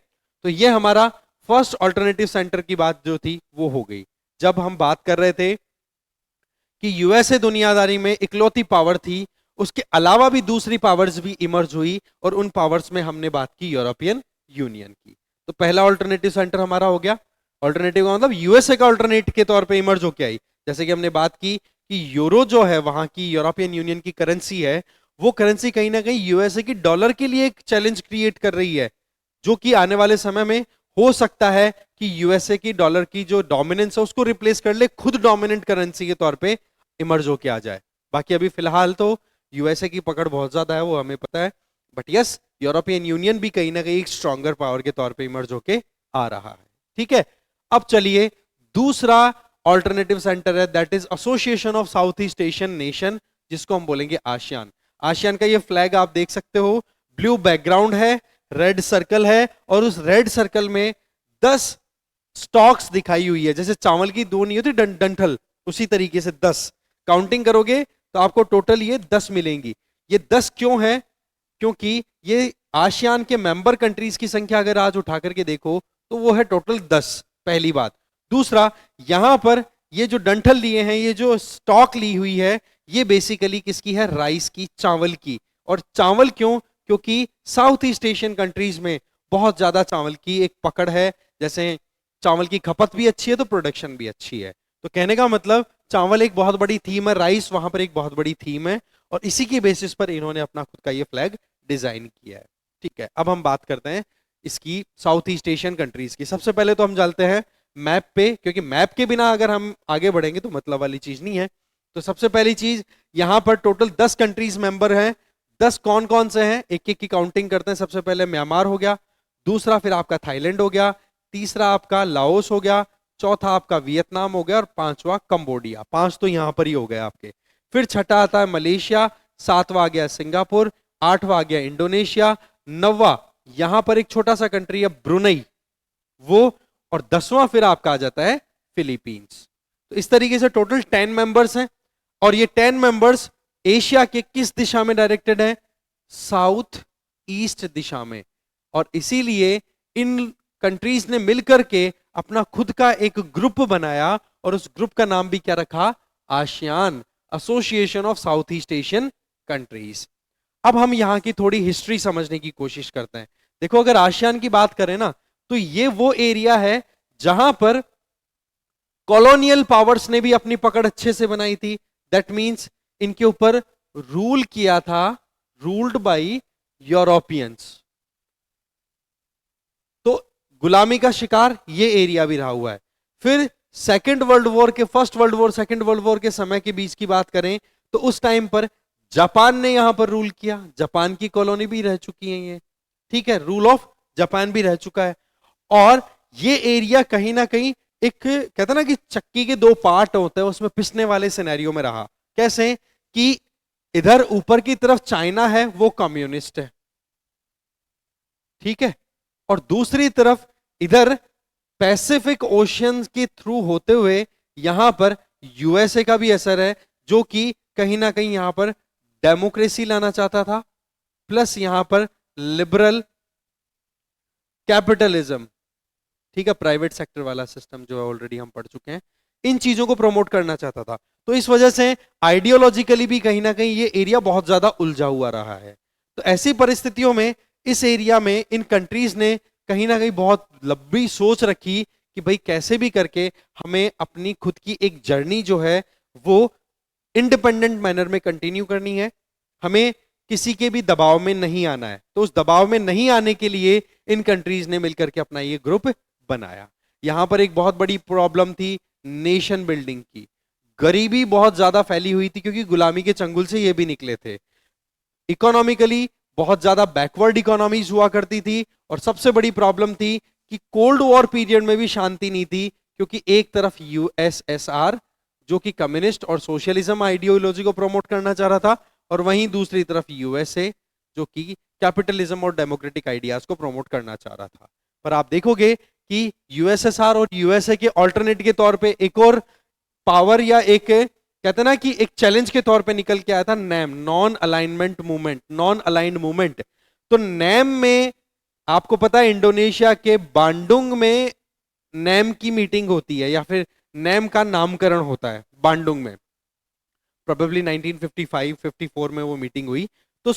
तो ये हमारा फर्स्ट अल्टरनेटिव सेंटर की बात जो थी वो हो गई। जब हम बात कर रहे थे कि यूएसए दुनियादारी में इकलौती पावर थी, उसके अलावा भी दूसरी पावर्स भी इमर्ज हुई, और उन पावर्स में हमने बात की यूरोपियन यूनियन की। तो पहला अल्टरनेटिव सेंटर हमारा हो गया। अल्टरनेटिव का मतलब यूएसए का अल्टरनेट के तौर पे इमर्ज होके आई। जैसे कि हमने बात की कि यूरो जो है वहां की यूरोपियन यूनियन की करेंसी है, वो करेंसी कहीं ना कहीं यूएसए की डॉलर के लिए एक चैलेंज क्रिएट कर रही है, जो कि आने वाले समय में हो सकता है कि यूएसए की डॉलर की जो डोमिनेंस है उसको रिप्लेस कर ले, खुद डोमिनेंट करेंसी के तौर पे इमर्ज होके आ जाए। बाकी अभी फिलहाल तो यूएसए की पकड़ बहुत ज्यादा है, वो हमें पता है, बट यस यूरोपियन यूनियन भी कहीं ना कहीं एक स्ट्रॉन्गर पावर के तौर पे इमर्ज होके आ रहा है। ठीक है, अब चलिए दूसरा ऑल्टरनेटिव सेंटर है, that is association of south east Asian nation, जिसको हम बोलेंगे आसियान। आसियान का ये फ्लैग आप देख सकते हो, ब्लू बैकग्राउंड है, रेड सर्कल है, और उस रेड सर्कल में 10 स्टॉक्स दिखाई हुई है। जैसे चावल की 2 नहीं होती डंठल, उसी तरीके से 10 काउंटिंग करोगे तो आपको टोटल ये 10 मिलेंगी। ये 10 क्यों है? क्योंकि ये आसियान के मेंबर कंट्रीज की संख्या अगर आज उठा करके देखो तो वो है टोटल 10, पहली बात। दूसरा, यहां पर ये जो डंठल लिए हैं, ये जो स्टॉक ली हुई है, ये बेसिकली किसकी है? राइस की, चावल की। और चावल क्यों? क्योंकि साउथ ईस्ट एशियन कंट्रीज में बहुत ज्यादा चावल की एक पकड़ है। जैसे चावल की खपत भी अच्छी है तो प्रोडक्शन भी अच्छी है। तो कहने का मतलब चावल एक बहुत बड़ी थीम है, राइस वहां पर एक बहुत बड़ी थीम है, और इसी के बेसिस पर इन्होंने अपना खुद का ये फ्लैग डिजाइन किया है। ठीक है, अब हम बात करते हैं इसकी साउथ ईस्ट एशियन कंट्रीज की। सबसे पहले तो हम चलते हैं मैप पे, क्योंकि मैप के बिना अगर हम आगे बढ़ेंगे तो मतलब वाली चीज नहीं है। तो सबसे पहली चीज, यहां पर टोटल 10 कंट्रीज मेंबर हैं। 10 कौन कौन से हैं, एक एक की काउंटिंग करते हैं। सबसे पहले म्यांमार हो गया, दूसरा फिर आपका थाईलैंड हो गया, तीसरा आपका लाओस हो गया, चौथा आपका वियतनाम हो गया और पांचवा कंबोडिया। 5 तो यहां पर ही हो गए आपके। फिर छठा आता है मलेशिया, सातवां आ गया सिंगापुर, आठवां आ गया इंडोनेशिया, नौवां यहां पर एक छोटा सा कंट्री है ब्रुनई वो, और 10वां फिर आपका आ जाता है फिलीपींस। तो इस तरीके से टोटल 10 मेंबर्स हैं, और ये 10 मेंबर्स एशिया के किस दिशा में डायरेक्टेड है, साउथ ईस्ट दिशा में। और इसीलिए इन कंट्रीज ने मिलकर के अपना खुद का एक ग्रुप बनाया, और उस ग्रुप का नाम भी क्या रखा, ASEAN, association of south east Asian countries. अब हम यहां की थोड़ी हिस्ट्री समझने की कोशिश करते हैं। देखो, अगर आसियान की बात करें ना, तो ये वो एरिया है जहां पर कॉलोनियल पावर्स ने भी अपनी पकड़ अच्छे से बनाई थी। दैट मींस इनके ऊपर रूल किया था, रूल्ड बाय यूरोपियंस। तो गुलामी का शिकार ये एरिया भी रहा हुआ है। फिर सेकेंड वर्ल्ड वॉर के, first world war second world war के समय के बीच की बात करें तो उस टाइम पर जापान ने यहां पर रूल किया। जापान की कॉलोनी भी रह चुकी है ये, ठीक है, रूल ऑफ जापान भी रह चुका है। और ये एरिया कहीं ना कहीं एक, कहते ना कि चक्की के 2 पार्ट होते हैं, उसमें पिसने वाले सिनेरियो में रहा। कैसे कि इधर ऊपर की तरफ चाइना है, वो कम्युनिस्ट है, ठीक है, और दूसरी तरफ इधर पैसिफिक ओशियन के थ्रू होते हुए यहां पर यूएसए का भी असर है, जो कि कहीं ना कहीं यहां पर डेमोक्रेसी लाना चाहता था, प्लस यहां पर लिबरल कैपिटलिज्म, ठीक है, प्राइवेट सेक्टर वाला सिस्टम जो है ऑलरेडी हम पढ़ चुके हैं, इन चीजों को प्रमोट करना चाहता था। तो इस वजह से आइडियोलॉजिकली भी कहीं ना कहीं ये एरिया बहुत ज्यादा उलझा हुआ रहा है। तो ऐसी परिस्थितियों में इस एरिया में इन कंट्रीज ने कहीं ना कहीं बहुत लंबी सोच रखी कि भाई कैसे भी करके हमें अपनी खुद की एक जर्नी जो है वो इंडिपेंडेंट मैनर में कंटिन्यू करनी है, हमें किसी के भी दबाव में नहीं आना है। तो उस दबाव में नहीं आने के लिए इन कंट्रीज ने मिलकर के अपना ये ग्रुप बनाया। यहां पर एक बहुत बड़ी प्रॉब्लम थी नेशन बिल्डिंग की। गरीबी बहुत ज्यादा फैली हुई थी, क्योंकि गुलामी के चंगुल से ये भी निकले थे। इकोनॉमिकली बहुत ज्यादा बैकवर्ड इकोनॉमीज हुआ करती थी, और सबसे बड़ी प्रॉब्लम थी कि कोल्ड वॉर पीरियड में भी शांति नहीं थी, क्योंकि एक तरफ यूएसएसआर जो कि कम्युनिस्ट और सोशलिज्म आइडियोलॉजी को प्रमोट करना चाह रहा था, और वहीं दूसरी तरफ यूएसए जो कि कैपिटलिज्म और डेमोक्रेटिक आइडियाज को प्रमोट करना चाह रहा था। पर आप देखोगे कि यूएसएसआर और यूएसए के ऑल्टरनेट के तौर पे एक और पावर, या एक कहते ना कि एक चैलेंज के तौर पे निकल के आया था NAM, non alignment movement, non aligned movement. तो नैम में आपको पता है इंडोनेशिया के बांडुंग में नैम की मीटिंग होती है, या फिर नैम का नामकरण होता है बांडुंग में। प्रोबेबली 1955-54 में वो मीटिंग हुई। तो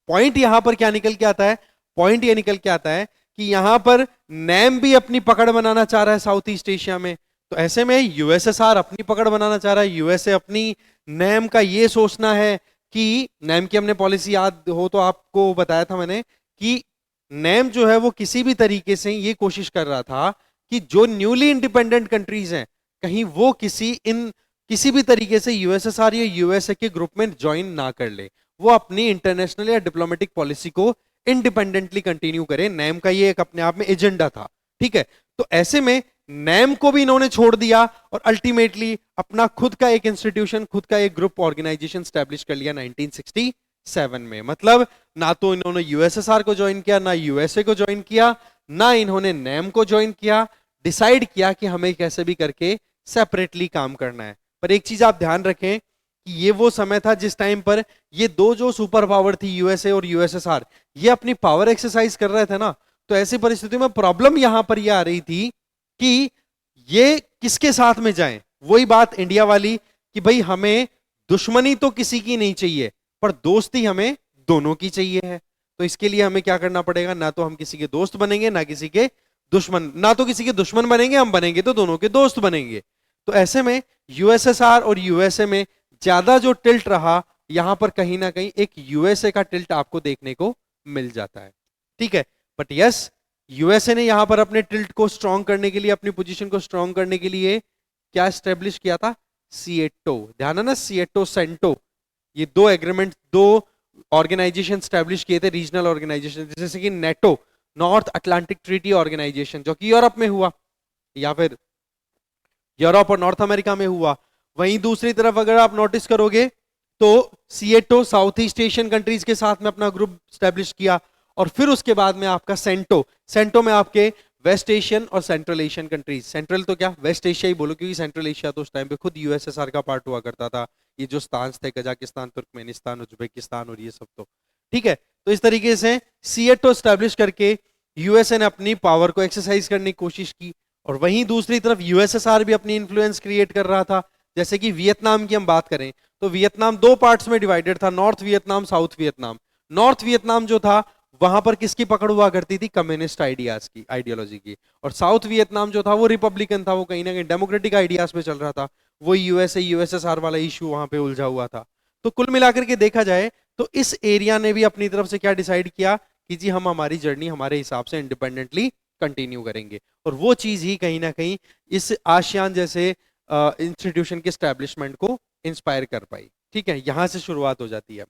पॉइंट यहां पर क्या निकल के आता है, पॉइंट ये निकल के आता है कि यहां पर नैम भी अपनी पकड़ बनाना चाह रहा है साउथ ईस्ट एशिया में। तो ऐसे में यूएसएसआर अपनी पकड़ बनाना चाह रहा है, यूएसए अपनी। नैम का ये सोचना है कि नैम की हमने पॉलिसी याद हो तो आपको बताया था मैंने कि नैम जो है वो किसी भी तरीके से ये कोशिश कर रहा था कि जो न्यूली इंडिपेंडेंट कंट्रीज हैं कहीं वो किसी भी तरीके से यूएसएसआर या यूएसए के ग्रुप में ज्वाइन ना कर ले, वो अपनी इंटरनेशनल या डिप्लोमेटिक पॉलिसी को इंडिपेंडेंटली कंटिन्यू करे। नैम का ये एक अपने आप में एजेंडा था, ठीक है। तो ऐसे में नैम को भी इन्होंने छोड़ दिया और अल्टीमेटली अपना खुद का एक इंस्टीट्यूशन, खुद का एक ग्रुप ऑर्गेनाइजेशन स्टैब्लिश कर लिया 1967 में। मतलब ना तो इन्होंने यूएसएसआर को ज्वाइन किया, ना यूएसए को ज्वाइन किया, ना इन्होंने नैम को ज्वाइन किया। डिसाइड किया कि हमें कैसे भी करके सेपरेटली काम करना है। पर एक चीज आप ध्यान रखें कि ये वो समय था जिस टाइम पर ये दो जो सुपर पावर थी यूएसए और यूएसएसआर, ये अपनी पावर एक्सरसाइज कर रहे थे ना। तो ऐसी परिस्थिति में प्रॉब्लम यहां पर ये आ रही थी कि ये किसके साथ में जाएं। वही बात इंडिया वाली कि भाई हमें दुश्मनी तो किसी की नहीं चाहिए, पर दोस्ती हमें दोनों की चाहिए है। तो इसके लिए हमें क्या करना पड़ेगा, ना तो हम किसी के दोस्त बनेंगे ना किसी के दुश्मन, ना तो किसी के दुश्मन बनेंगे, हम बनेंगे तो दोनों के दोस्त बनेंगे। तो ऐसे में यूएसएसआर और यूएसए में ज्यादा जो टिल्ट रहा, यहां पर कहीं ना कहीं एक यूएसए का टिल्ट आपको देखने को मिल जाता है, ठीक है। बट यस, यूएसए ने यहां पर अपने टिल्ट को स्ट्रॉन्ग करने के लिए, अपनी पोजीशन को स्ट्रॉन्ग करने के लिए क्या स्टेब्लिश किया था? सीएटो। ध्यान है ना, सीएटो सेंटो, ये दो एग्रीमेंट, दो ऑर्गेनाइजेशन स्टैब्लिश किए थे, रीजनल ऑर्गेनाइजेशन, जैसे कि NATO, North Atlantic treaty organization, जो कि यूरोप में हुआ, या फिर यूरोप और नॉर्थ अमेरिका में हुआ। वहीं दूसरी तरफ अगर आप नोटिस करोगे तो SEATO south east Asian countries के साथ में अपना ग्रुप स्टैब्लिश किया, और फिर उसके बाद में आपका सेंटो, सेंटो में आपके वेस्ट एशियन और सेंट्रल एशियन कंट्रीज, सेंट्रल तो क्या वेस्ट एशिया ही बोलो, क्योंकि सेंट्रल एशिया तो उस टाइम पे खुद यूएसएसआर का पार्ट हुआ करता था, ये जो स्थान थे कजाकिस्तान, तुर्कमेनिस्तान, उज्बेकिस्तान और ये सब, तो ठीक है। तो इस तरीके से सीएटो स्टैब्लिश करके यूएसए ने अपनी पावर को एक्सरसाइज करने की कोशिश की, और वहीं दूसरी तरफ यूएसएसआर भी अपनी इन्फ्लुएंस क्रिएट कर रहा था। जैसे कि वियतनाम की हम बात करें तो वियतनाम दो पार्ट्स में डिवाइडेड था, north Vietnam, south Vietnam. North Vietnam जो था वहां पर किसकी पकड़ हुआ करती थी? कम्युनिस्ट आइडियाज की, आइडियोलॉजी की। और साउथ वियतनाम जो था वो रिपब्लिकन था, वो कहीं ना कहीं डेमोक्रेटिक आइडियाज पे चल रहा था। वो यूएसए यूएसएसआर वाला इशू वहां पे उलझा हुआ था। तो कुल मिलाकर के देखा जाए तो इस एरिया ने भी अपनी तरफ से क्या डिसाइड किया कि जी हम हमारी जर्नी हमारे हिसाब से इंडिपेंडेंटली कंटिन्यू करेंगे, और वो चीज ही कहीं ना कहीं इस आसियान जैसे इंस्टीट्यूशन के स्टैब्लिशमेंट को इंस्पायर कर पाई। ठीक है, यहां से शुरुआत हो जाती है।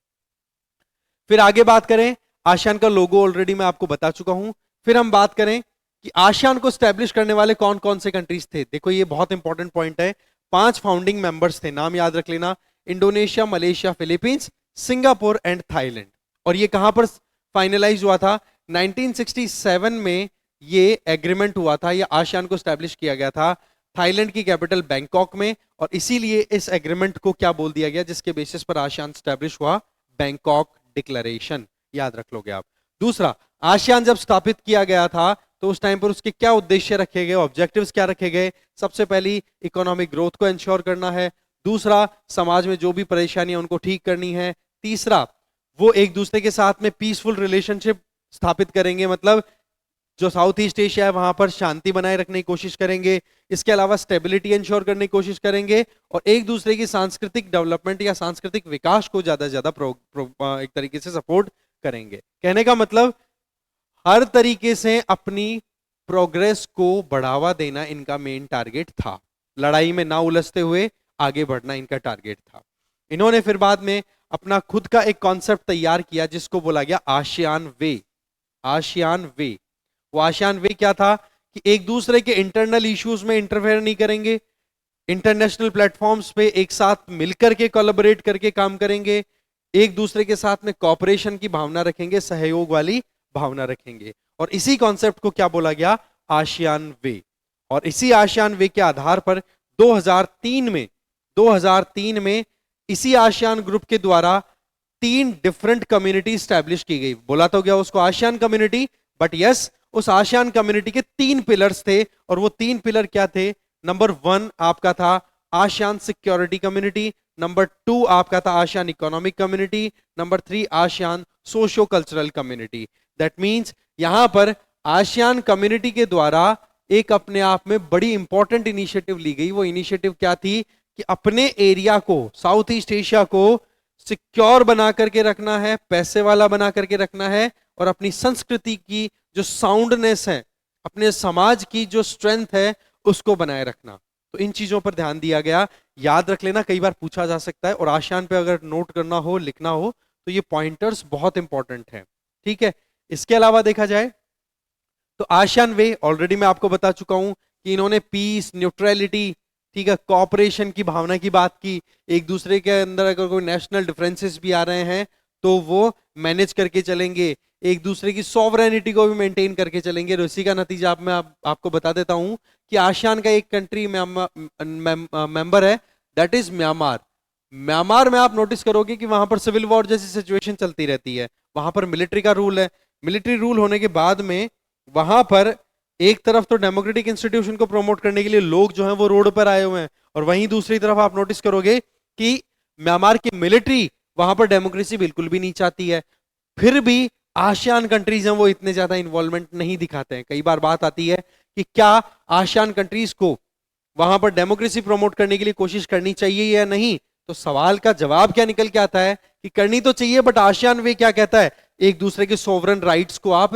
फिर आगे बात करें, आसियान का लोगो ऑलरेडी मैं आपको बता चुका हूं। फिर हम बात करें कि आसियान को स्टैब्लिश करने वाले कौन कौन से कंट्रीज थे। देखो ये बहुत इंपॉर्टेंट पॉइंट है। 5 फाउंडिंग मेंबर्स थे, नाम याद रख लेना, Indonesia, Malaysia, Philippines, Singapore and Thailand. और ये कहां पर फाइनलाइज हुआ था? 1967 में ये एग्रीमेंट हुआ था, ये आसियान को स्टैब्लिश किया गया था थाईलैंड की कैपिटल बैंकॉक में। और इसीलिए इस एग्रीमेंट को क्या बोल दिया गया, जिसके बेसिस पर आसियान स्टैब्लिश हुआ? बैंकॉक डिक्लेरेशन, याद रख लोगे आप। दूसरा, आसियान जब स्थापित किया गया था तो उस टाइम पर उसके क्या उद्देश्य रखे गए, ऑब्जेक्टिव्स क्या रखे गए? सबसे पहली, इकोनॉमिक ग्रोथ को इंश्योर करना है। दूसरा, समाज में जो भी परेशानियां उनको ठीक करनी है। तीसरा, वो एक दूसरे के साथ में पीसफुल रिलेशनशिप स्थापित करेंगे, मतलब जो साउथ ईस्ट एशिया है वहां पर शांति बनाए रखने की कोशिश करेंगे। इसके अलावा स्टेबिलिटी इंश्योर करने की कोशिश करेंगे, और एक दूसरे की सांस्कृतिक डेवलपमेंट या सांस्कृतिक विकास को ज्यादा से ज्यादा एक तरीके से सपोर्ट करेंगे। कहने का मतलब हर तरीके से अपनी प्रोग्रेस को बढ़ावा देना इनका मेन टारगेट था, लड़ाई में ना उलझते हुए आगे बढ़ना इनका टारगेट था। इन्होंने फिर बाद में अपना खुद का एक कॉन्सेप्ट तैयार किया जिसको बोला गया आसियान वे। आसियान वे, वो आसियान वे क्या था कि एक दूसरे के इंटरनल इश्यूज में इंटरफेयर नहीं करेंगे, इंटरनेशनल प्लेटफॉर्म्स पे एक साथ मिलकर के कोलैबोरेट करके काम करेंगे, एक दूसरे के साथ में कॉपरेशन की भावना रखेंगे, सहयोग वाली भावना रखेंगे। और इसी कॉन्सेप्ट को क्या बोला गया? आसियान वे। और इसी आसियान वे के आधार पर 2003 में इसी आसियान ग्रुप के द्वारा 3 डिफरेंट कम्युनिटी स्टैब्लिश की गई। बोला तो गया उसको आसियान कम्युनिटी, बट यस, उस आसियान कम्युनिटी के 3 पिलर्स थे, और वो 3 पिलर क्या थे? नंबर 1 आपका था आसियान सिक्योरिटी कम्युनिटी, नंबर 2 आपका था ASEAN economic community, number 3 ASEAN socio cultural community. That means यहां पर आसियान कम्युनिटी के द्वारा एक अपने आप में बड़ी इंपॉर्टेंट इनिशिएटिव ली गई। वो इनिशिएटिव क्या थी कि अपने एरिया को, साउथ ईस्ट एशिया को सिक्योर बना करके रखना है, पैसे वाला बना करके रखना है, और अपनी संस्कृति की जो साउंडनेस है, अपने समाज की जो स्ट्रेंथ है, उसको बनाए रखना। तो इन चीजों पर ध्यान दिया गया। याद रख लेना, कई बार पूछा जा सकता है, और आसियान पे अगर नोट करना हो, लिखना हो, तो ये पॉइंटर्स बहुत इंपॉर्टेंट हैं। ठीक है, इसके अलावा देखा जाए तो आसियान वे ऑलरेडी मैं आपको बता चुका हूं कि इन्होंने पीस, न्यूट्रलिटी, ठीक है, कॉपरेशन की भावना की बात की। एक दूसरे के अंदर अगर कोई नेशनल डिफरेंसेस भी आ रहे हैं तो वो मैनेज करके चलेंगे, एक दूसरे की सॉवरेनिटी को भी मेंटेन करके चलेंगे। और इसी का नतीजा आपको बता देता हूं कि आसियान का एक कंट्री मेंबर है, दैट इज म्यांमार। म्यांमार में आप नोटिस करोगे कि वहां पर सिविल वॉर जैसी सिचुएशन चलती रहती है, वहां पर मिलिट्री का रूल है। मिलिट्री रूल होने के बाद में वहां पर एक तरफ तो डेमोक्रेटिक इंस्टीट्यूशन को प्रमोट करने के लिए लोग जो हैं वो रोड पर आए हुए हैं, और वहीं दूसरी तरफ आप नोटिस करोगे कि म्यांमार की मिलिट्री वहां पर डेमोक्रेसी बिल्कुल भी नहीं चाहती है। फिर भी आसियान कंट्रीज हैं वो इतने ज्यादा इन्वॉल्वमेंट नहीं दिखाते हैं। कई बार बात आती है कि क्या आसियान कंट्रीज को वहां पर डेमोक्रेसी प्रमोट करने के लिए कोशिश करनी चाहिए या नहीं? तो सवाल का जवाब क्या निकल के आता है कि करनी तो चाहिए, बट आसियान वे क्या कहता है? एक दूसरे के सोवरेन राइट्स को आप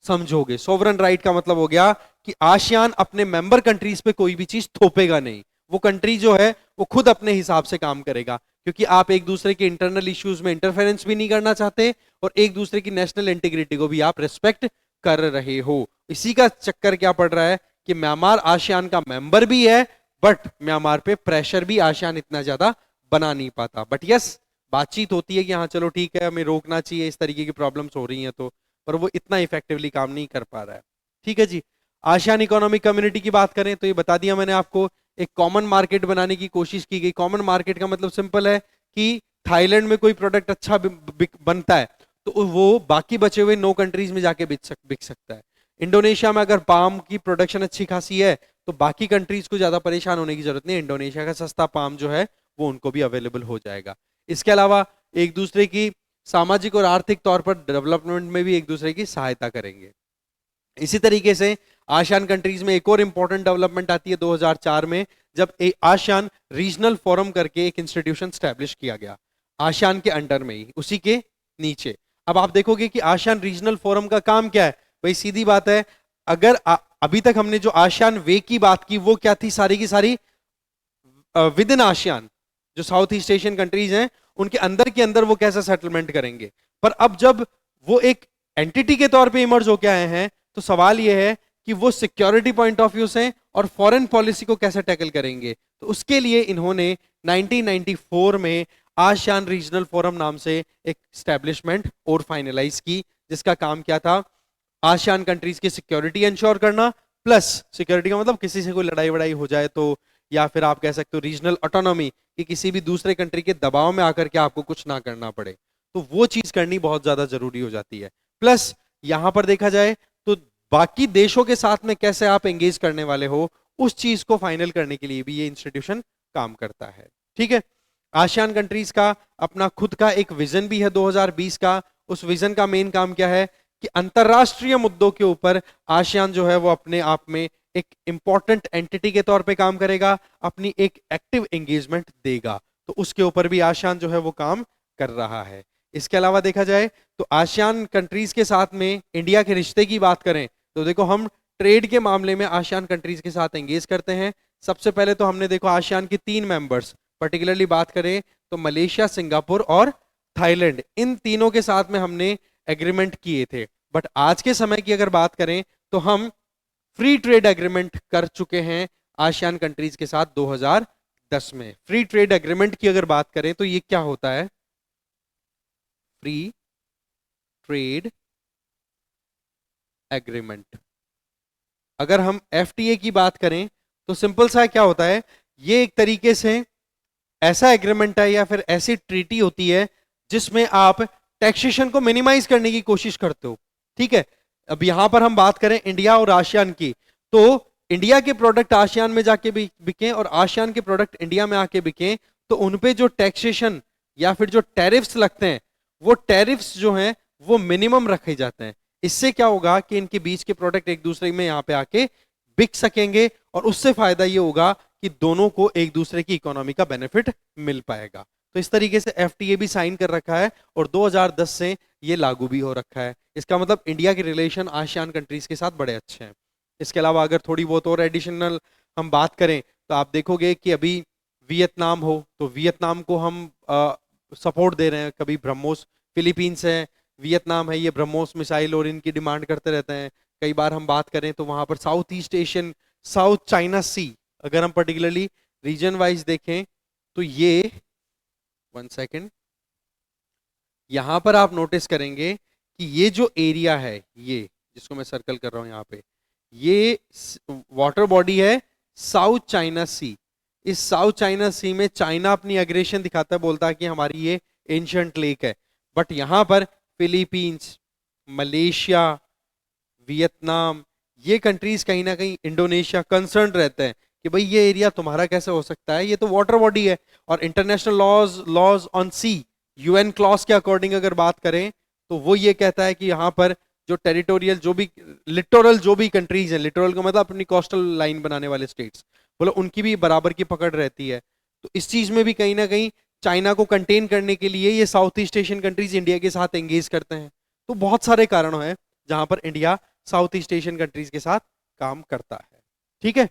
समझोगे। सोवरन राइट का मतलब हो गया कि आसियान अपने मेंबर कंट्रीज पे कोई भी चीज थोपेगा नहीं, वो कंट्री जो है वो खुद अपने हिसाब से काम करेगा, क्योंकि आप एक दूसरे के इंटरनल इश्यूज में इंटरफेरेंस भी नहीं करना चाहते और एक दूसरे की नेशनल इंटीग्रिटी को भी आप रिस्पेक्ट कर रहे हो। इसी का चक्कर क्या पड़ रहा है कि म्यांमार आसियान का मेंबर भी है, बट म्यांमार पे प्रेशर भी आसियान इतना ज्यादा बना नहीं पाता। बट यस, बातचीत होती है कि हाँ चलो ठीक है, हमें रोकना चाहिए, इस तरीके की प्रॉब्लम्स हो रही हैं तो, पर वो इतना इफेक्टिवली काम नहीं कर पा रहा है। ठीक है जी। आसियान इकोनॉमिक कम्युनिटी की बात करें तो ये बता दिया मैंने आपको, एक कॉमन मार्केट बनाने की कोशिश की गई। कॉमन मार्केट का मतलब सिंपल है कि थाईलैंड में कोई प्रोडक्ट अच्छा बनता है तो वो बाकी बचे हुए 9 कंट्रीज में जाके बिक सकता है। इंडोनेशिया में अगर पाम की प्रोडक्शन अच्छी खासी है तो बाकी कंट्रीज को ज्यादा परेशान होने की जरूरत नहीं, इंडोनेशिया का सस्ता पाम जो है वो उनको भी अवेलेबल हो जाएगा। इसके अलावा एक दूसरे की सामाजिक और आर्थिक तौर पर डेवलपमेंट में भी एक दूसरे की सहायता करेंगे। इसी तरीके से आसियान कंट्रीज में एक और इंपॉर्टेंट डेवलपमेंट आती है 2004 में, जब आसियान रीजनल फोरम करके एक इंस्टीट्यूशन स्टैब्लिश किया गया आसियान के अंडर में ही, उसी के नीचे। अब आप देखोगे कि आसियान रीजनल फोरम का काम क्या है, भाई सीधी बात है, अगर अभी तक हमने जो आसियान वे की बात की वो क्या थी, सारी की सारी विद इन आसियान जो साउथ ईस्ट एशियन कंट्रीज हैं उनके अंदर के अंदर वो कैसे सेटलमेंट करेंगे। पर अब जब वो एक एंटिटी के तौर पे इमर्ज होके आए हैं तो सवाल ये है कि वो सिक्योरिटी पॉइंट ऑफ व्यू से और फॉरेन पॉलिसी को कैसे टैकल करेंगे। तो उसके लिए इन्होंने 1994 में आसियान रीजनल फोरम नाम से एक स्टैब्लिशमेंट और फाइनलाइज की, जिसका काम क्या था, आसियान कंट्रीज की सिक्योरिटी इंश्योर करना, प्लस सिक्योरिटी का मतलब किसी से कोई लड़ाई वड़ाई हो जाए तो, या फिर आप कह सकते हो रीजनल ऑटोनॉमी, कि किसी भी दूसरे कंट्री के दबाव में आकर के आपको कुछ ना करना पड़े, तो वो चीज करनी बहुत ज्यादा जरूरी हो जाती है। प्लस यहां पर देखा जाए तो बाकी देशों के साथ में कैसे आप एंगेज करने वाले हो, उस चीज को फाइनल करने के लिए भी ये इंस्टीट्यूशन काम करता है। ठीक है। आसियान कंट्रीज का अपना खुद का एक विजन भी है 2020 का। उस विजन का मेन काम क्या है कि अंतरराष्ट्रीय मुद्दों के ऊपर आसियान जो है वो अपने आप में एक इंपॉर्टेंट एंटिटी के तौर पे काम करेगा, अपनी एक एक्टिव एंगेजमेंट देगा। तो उसके ऊपर भी आसियान जो है वो काम कर रहा है। इसके अलावा देखा जाए तो आसियान कंट्रीज के साथ में इंडिया के रिश्ते की बात करें तो देखो, हम ट्रेड के मामले में आसियान कंट्रीज के साथ एंगेज करते हैं। सबसे पहले तो हमने देखो आसियान की 3 मेंबर्स, पर्टिकुलरली बात करें तो मलेशिया, सिंगापुर और थाईलैंड, इन तीनों के साथ में हमने एग्रीमेंट किए थे। बट आज के समय की अगर बात करें तो हम फ्री ट्रेड एग्रीमेंट कर चुके हैं आसियान कंट्रीज के साथ 2010 में। फ्री ट्रेड एग्रीमेंट की अगर बात करें तो ये क्या होता है, फ्री ट्रेड एग्रीमेंट। अगर हम एफटीए की बात करें तो सिंपल सा क्या होता है, ये एक तरीके से ऐसा एग्रीमेंट है या फिर ऐसी ट्रीटी होती है जिसमें आप टैक्सेशन को मिनिमाइज करने की कोशिश करते हो। ठीक है। अब यहां पर हम बात करें इंडिया और आसियान की, तो इंडिया के प्रोडक्ट आसियान में जाके बिके और आसियान के प्रोडक्ट इंडिया में आके बिके, तो उनपे जो टैक्सेशन या फिर जो टैरिफ्स लगते हैं वो टैरिफ्स जो हैं वो मिनिमम रखे जाते हैं। इससे क्या होगा कि इनके बीच के प्रोडक्ट एक दूसरे में यहाँ पे आके बिक सकेंगे और उससे फायदा ये होगा कि दोनों को एक दूसरे की इकोनॉमी का बेनिफिट मिल पाएगा। तो इस तरीके से एफटीए भी साइन कर रखा है और 2010 से ये लागू भी हो रखा है। इसका मतलब इंडिया के रिलेशन आसियान कंट्रीज के साथ बड़े अच्छे हैं। इसके अलावा अगर थोड़ी बहुत और एडिशनल हम बात करें तो आप देखोगे कि अभी वियतनाम हो तो वियतनाम को हम सपोर्ट दे रहे हैं। कभी ब्रह्मोस, फिलीपींस है, वियतनाम है, ये ब्रह्मोस मिसाइल और इनकी डिमांड करते रहते हैं। कई बार हम बात करें तो वहां पर south east Asian, South China Sea, अगर हम पर्टिकुलरली रीजन वाइज देखें तो ये 1 सेकेंड, यहां पर आप नोटिस करेंगे कि ये जो एरिया है, ये जिसको मैं सर्कल कर रहा हूं यहाँ पे, ये वाटर बॉडी है साउथ चाइना सी। इस साउथ चाइना सी में चाइना अपनी एग्रेशन दिखाता है, बोलता है कि हमारी ये एंशिएंट लेक है। बट यहां पर फिलीपींस, मलेशिया, वियतनाम, ये कंट्रीज कहीं ना कहीं, इंडोनेशिया कंसर्न रहते हैं कि भाई ये एरिया तुम्हारा कैसे हो सकता है, ये तो वाटर बॉडी है। और international laws on sea, UN clause के अकॉर्डिंग अगर बात करें तो वो ये कहता है कि यहाँ पर जो टेरिटोरियल, जो भी लिटोरल जो भी कंट्रीज हैं, लिटोरल का मतलब अपनी कोस्टल लाइन बनाने वाले स्टेट्स, बोलो उनकी भी बराबर की पकड़ रहती है। तो इस चीज में भी कहीं ना कहीं चाइना को कंटेन करने के लिए ये south east Asian countries India के साथ एंगेज करते हैं। तो बहुत सारे कारण हैं जहां पर India south east Asian countries के साथ काम करता है। ठीक है,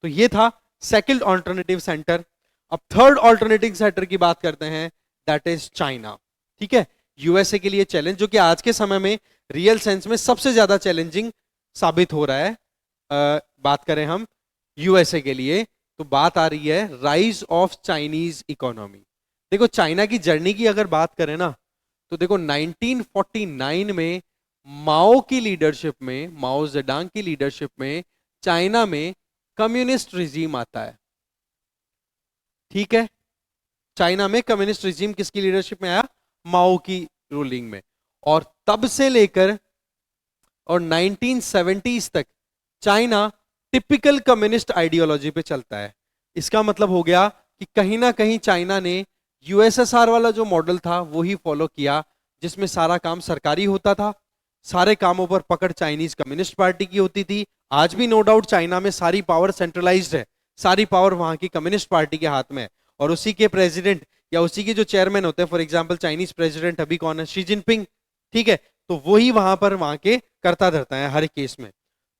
तो ये था सेकंड ऑल्टरनेटिव सेंटर। अब थर्ड ऑल्टरनेटिव सेंटर की बात करते हैं, दैट इज चाइना। ठीक है, यूएसए के लिए चैलेंज, जो कि आज के समय में रियल सेंस में सबसे ज्यादा चैलेंजिंग साबित हो रहा है। बात करें हम यूएसए के लिए, तो बात आ रही है राइज ऑफ चाइनीज इकोनॉमी। देखो चाइना की जर्नी की अगर बात करें ना, तो देखो 1949 में माओ की लीडरशिप में, माओ जेडांग की लीडरशिप में चाइना में कम्युनिस्ट रिजीम आता है। ठीक है, चाइना में कम्युनिस्ट रिजीम किसकी लीडरशिप में आया? माओ की रूलिंग में। और तब से लेकर और 1970s तक चाइना टिपिकल कम्युनिस्ट आइडियोलॉजी पे चलता है। इसका मतलब हो गया कि कहीं ना कहीं चाइना ने यूएसएसआर वाला जो मॉडल था वो ही फॉलो किया, जिसमें सारा काम सरकारी होता था, सारे कामों पर पकड़ चाइनीज कम्युनिस्ट पार्टी की होती थी। आज भी नो डाउट चाइना में सारी पावर सेंट्रलाइज्ड है, सारी पावर वहां की कम्युनिस्ट पार्टी के हाथ में है, और उसी के प्रेसिडेंट या उसी के जो चेयरमैन होते हैं, फॉर एग्जांपल चाइनीज प्रेसिडेंट अभी कौन है? Xi Jinping. ठीक है, तो वही वहां पर वहां के करता धरता है हर केस में।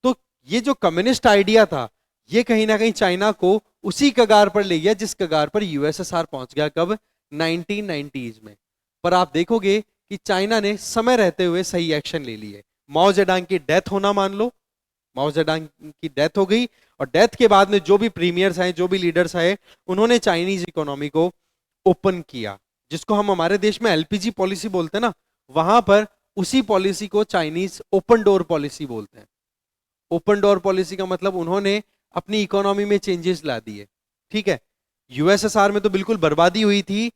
तो ये जो कम्युनिस्ट आइडिया था, ये कहीं ना कहीं चाइना को उसी कगार पर ले गया जिस कगार पर यूएसएसआर पहुंच गया। कब? 1990s में। पर आप देखोगे कि चाइना ने समय रहते हुए सही एक्शन ले लिए। माओ जेडांग की डेथ होना मान लो, माओ जेडांग की डेथ हो गई, और डेथ के बाद में जो भी प्रीमियर्स आए, जो भी लीडर्स आए, उन्होंने चाइनीज इकोनॉमी को ओपन किया, जिसको हम हमारे देश में एलपीजी पॉलिसी बोलते हैं ना, वहां पर उसी पॉलिसी को चाइनीज ओपन डोर पॉलिसी बोलते हैं। ओपन डोर पॉलिसी का मतलब उन्होंने अपनी इकोनॉमी में चेंजेस ला दिए। ठीक है, यूएसएसआर में तो बिल्कुल बर्बादी हुई थी,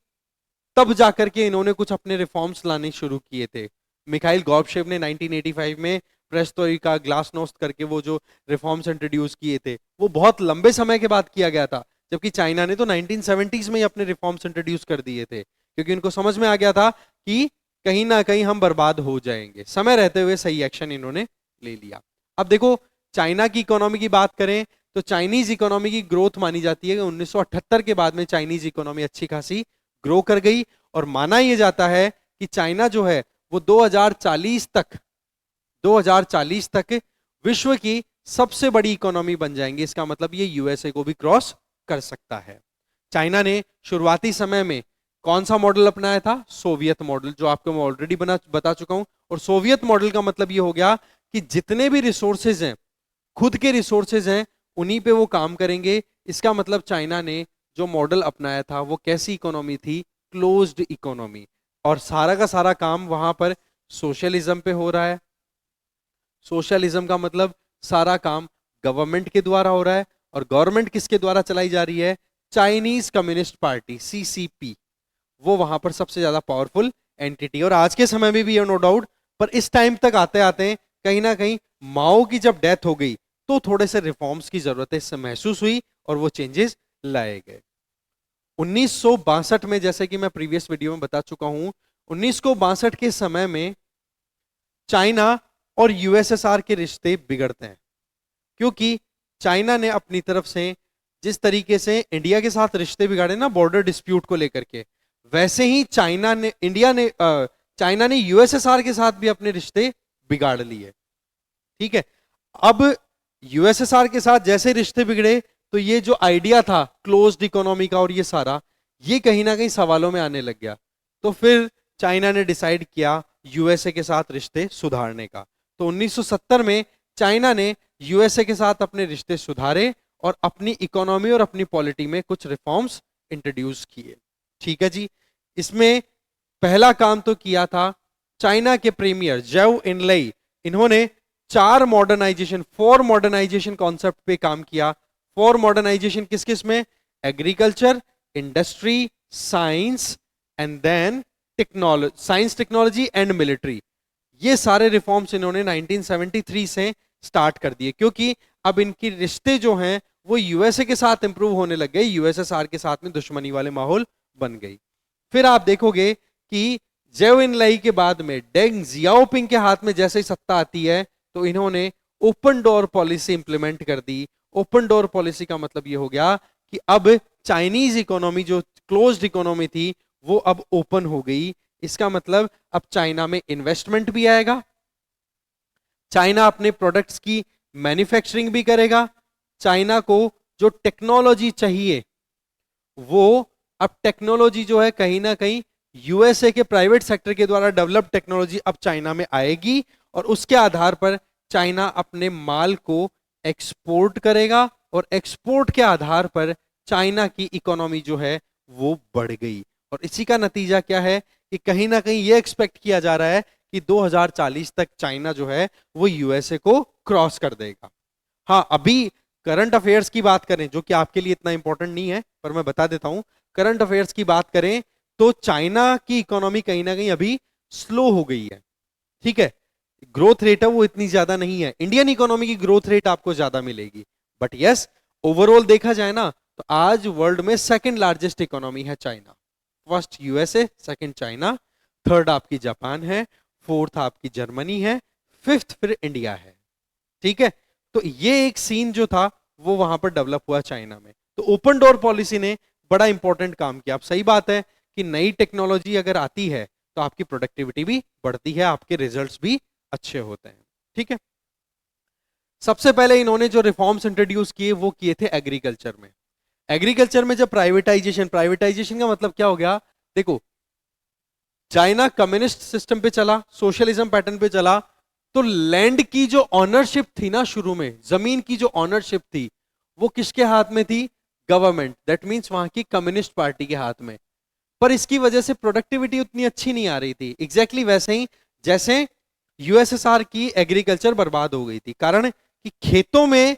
तब जाकर के इन्होंने कुछ अपने रिफॉर्म्स लाने शुरू किए थे। मिखाइल गॉर्बचेव ने 1985 में प्रेस्टोरिका ग्लासनोस्ट करके वो जो रिफॉर्म्स इंट्रोड्यूस किए थे, वो बहुत लंबे समय के बाद किया गया था, जबकि चाइना ने तो 1970s में ही अपने रिफॉर्म्स इंट्रोड्यूस कर दिए थे, क्योंकि उनको समझ में आ गया था कि कहीं ना कहीं हम बर्बाद हो जाएंगे। समय रहते हुए सही एक्शन इन्होंने ले लिया। अब देखो चाइना की इकोनॉमी की बात करें, तो चाइनीज इकोनॉमी की ग्रोथ मानी जाती है कि 1978 के बाद में चाइनीज इकोनॉमी अच्छी खासी ग्रो कर गई, और माना यह जाता है कि चाइना जो है वो 2040 तक विश्व की सबसे बड़ी इकोनॉमी बन जाएंगे। इसका मतलब ये यूएसए को भी क्रॉस कर सकता है। चाइना ने शुरुआती समय में कौन सा मॉडल अपनाया था? सोवियत मॉडल, जो आपको मैं ऑलरेडी बता चुका हूं। और सोवियत मॉडल का मतलब ये हो गया कि जितने भी रिसोर्सेज हैं, खुद के रिसोर्सेज हैं, उन्हीं पे वो काम करेंगे। इसका मतलब चाइना ने जो मॉडल अपनाया था वो कैसी इकोनॉमी थी? Closed economy. और सारा का सारा काम वहां पर सोशलिज्म पे हो रहा है। सोशलिज्म का मतलब सारा काम गवर्नमेंट के द्वारा हो रहा है, और गवर्नमेंट किसके द्वारा चलाई जा रही है? Chinese communist party, CCP. वो वहां पर सबसे ज्यादा पावरफुल एंटिटी, और आज के समय में भी है नो डाउट। पर इस टाइम तक आते आते कहीं ना कहीं माओ की जब डेथ हो गई, तो थोड़े से रिफॉर्म्स की जरूरत इससे महसूस हुई, और वो चेंजेस लाए गए। 1962 में, जैसे कि मैं प्रीवियस वीडियो में बता चुका हूं, 1962 के समय में चाइना और यूएसएसआर के रिश्ते बिगड़ते हैं, क्योंकि चाइना ने अपनी तरफ से जिस तरीके से इंडिया के साथ रिश्ते बिगाड़े ना बॉर्डर डिस्प्यूट को लेकर के, वैसे ही चाइना ने यूएसएसआर के साथ भी अपने रिश्ते बिगाड़ लिए। ठीक है, अब यूएसएसआर के साथ जैसे रिश्ते बिगड़े, तो ये जो आइडिया था क्लोज्ड इकोनॉमी का और ये सारा, ये कहीं ना कहीं सवालों में आने लग गया। तो फिर चाइना ने डिसाइड किया यूएसए के साथ रिश्ते सुधारने का। तो 1970 में चाइना ने यूएसए के साथ अपने रिश्ते सुधारे और अपनी इकोनॉमी और अपनी पॉलिटी में कुछ रिफॉर्म्स इंट्रोड्यूस किए। ठीक है जी, इसमें पहला काम तो किया था चाइना के प्रीमियर जौ इनलई, इन्होंने फोर मॉडर्नाइजेशन कॉन्सेप्ट पे काम किया। फोर मॉडर्नाइजेशन किस किस में? Agriculture, industry, science and then technology, science technology and military. ये सारे रिफॉर्म्स इन्होंने 1973 से स्टार्ट कर दिए, क्योंकि अब इनके रिश्ते जो हैं वो यूएसए के साथ इंप्रूव होने लग गए, यूएसएसआर के साथ में दुश्मनी वाले माहौल बन गई। फिर आप देखोगे कि जौ इनलई के बाद में डेंग जियाओपिंग के हाथ में जैसे ही सत्ता आती है, तो इन्होंने ओपन डोर पॉलिसी इंप्लीमेंट कर दी। ओपन डोर पॉलिसी का मतलब ये हो गया कि अब चाइनीज इकोनॉमी जो क्लोज्ड इकोनॉमी थी वो अब ओपन हो गई। इसका मतलब अब चाइना में इन्वेस्टमेंट भी आएगा, चाइना अपने प्रोडक्ट्स की मैन्युफैक्चरिंग भी करेगा। चाइना को जो टेक्नोलॉजी चाहिए वो, अब टेक्नोलॉजी जो है कहीं ना कहीं यूएसए के प्राइवेट सेक्टर के द्वारा डेवलप टेक्नोलॉजी अब चाइना में आएगी और उसके आधार पर चाइना अपने माल को एक्सपोर्ट करेगा और एक्सपोर्ट के आधार पर चाइना की इकोनॉमी जो है वो बढ़ गई। और इसी का नतीजा क्या है कि कहीं ना कहीं ये एक्सपेक्ट किया जा रहा है कि 2040 तक चाइना जो है वो यूएसए को क्रॉस कर देगा। हाँ, अभी करंट अफेयर्स की बात करें जो कि आपके लिए इतना इंपॉर्टेंट नहीं है पर मैं बता देता हूं, करंट अफेयर्स की बात करें तो चाइना की इकोनॉमी कहीं ना कहीं अभी स्लो हो गई है। ठीक है, ग्रोथ रेट है वो इतनी ज्यादा नहीं है, इंडियन इकोनॉमी की ग्रोथ रेट आपको ज्यादा मिलेगी, बट यस ओवरऑल देखा जाए ना तो आज वर्ल्ड में सेकंड लार्जेस्ट इकोनॉमी है China. First USA, second China, third आपकी जापान है, फोर्थ आपकी जर्मनी है, फिफ्थ फिर इंडिया है। ठीक है, तो ये एक सीन जो था वो वहां पर डेवलप हुआ चाइना में। तो ओपन डोर पॉलिसी ने बड़ा इंपॉर्टेंट काम किया। अब सही बात है कि नई टेक्नोलॉजी अगर आती है तो आपकी प्रोडक्टिविटी भी बढ़ती है, आपके रिजल्ट्स भी अच्छे होते हैं। ठीक है, सबसे पहले इन्होंने जो रिफॉर्म्स इंट्रोड्यूस किए वो किए थे एग्रीकल्चर में। एग्रीकल्चर में जब प्राइवेटाइजेशन, प्राइवेटाइजेशन का मतलब क्या हो गया, देखो चाइना कम्युनिस्ट सिस्टम पे चला, सोशलिज्म पैटर्न पे चला, तो लैंड की जो ऑनरशिप थी ना, शुरू में जमीन की जो ऑनरशिप थी वो किसके हाथ में थी, गवर्नमेंट, दैट मींस वहां की कम्युनिस्ट पार्टी के हाथ में। पर इसकी वजह से प्रोडक्टिविटी उतनी अच्छी नहीं आ रही थी, एग्जैक्टली वैसे ही जैसे यूएसएसआर की एग्रीकल्चर बर्बाद हो गई थी। कारण कि खेतों में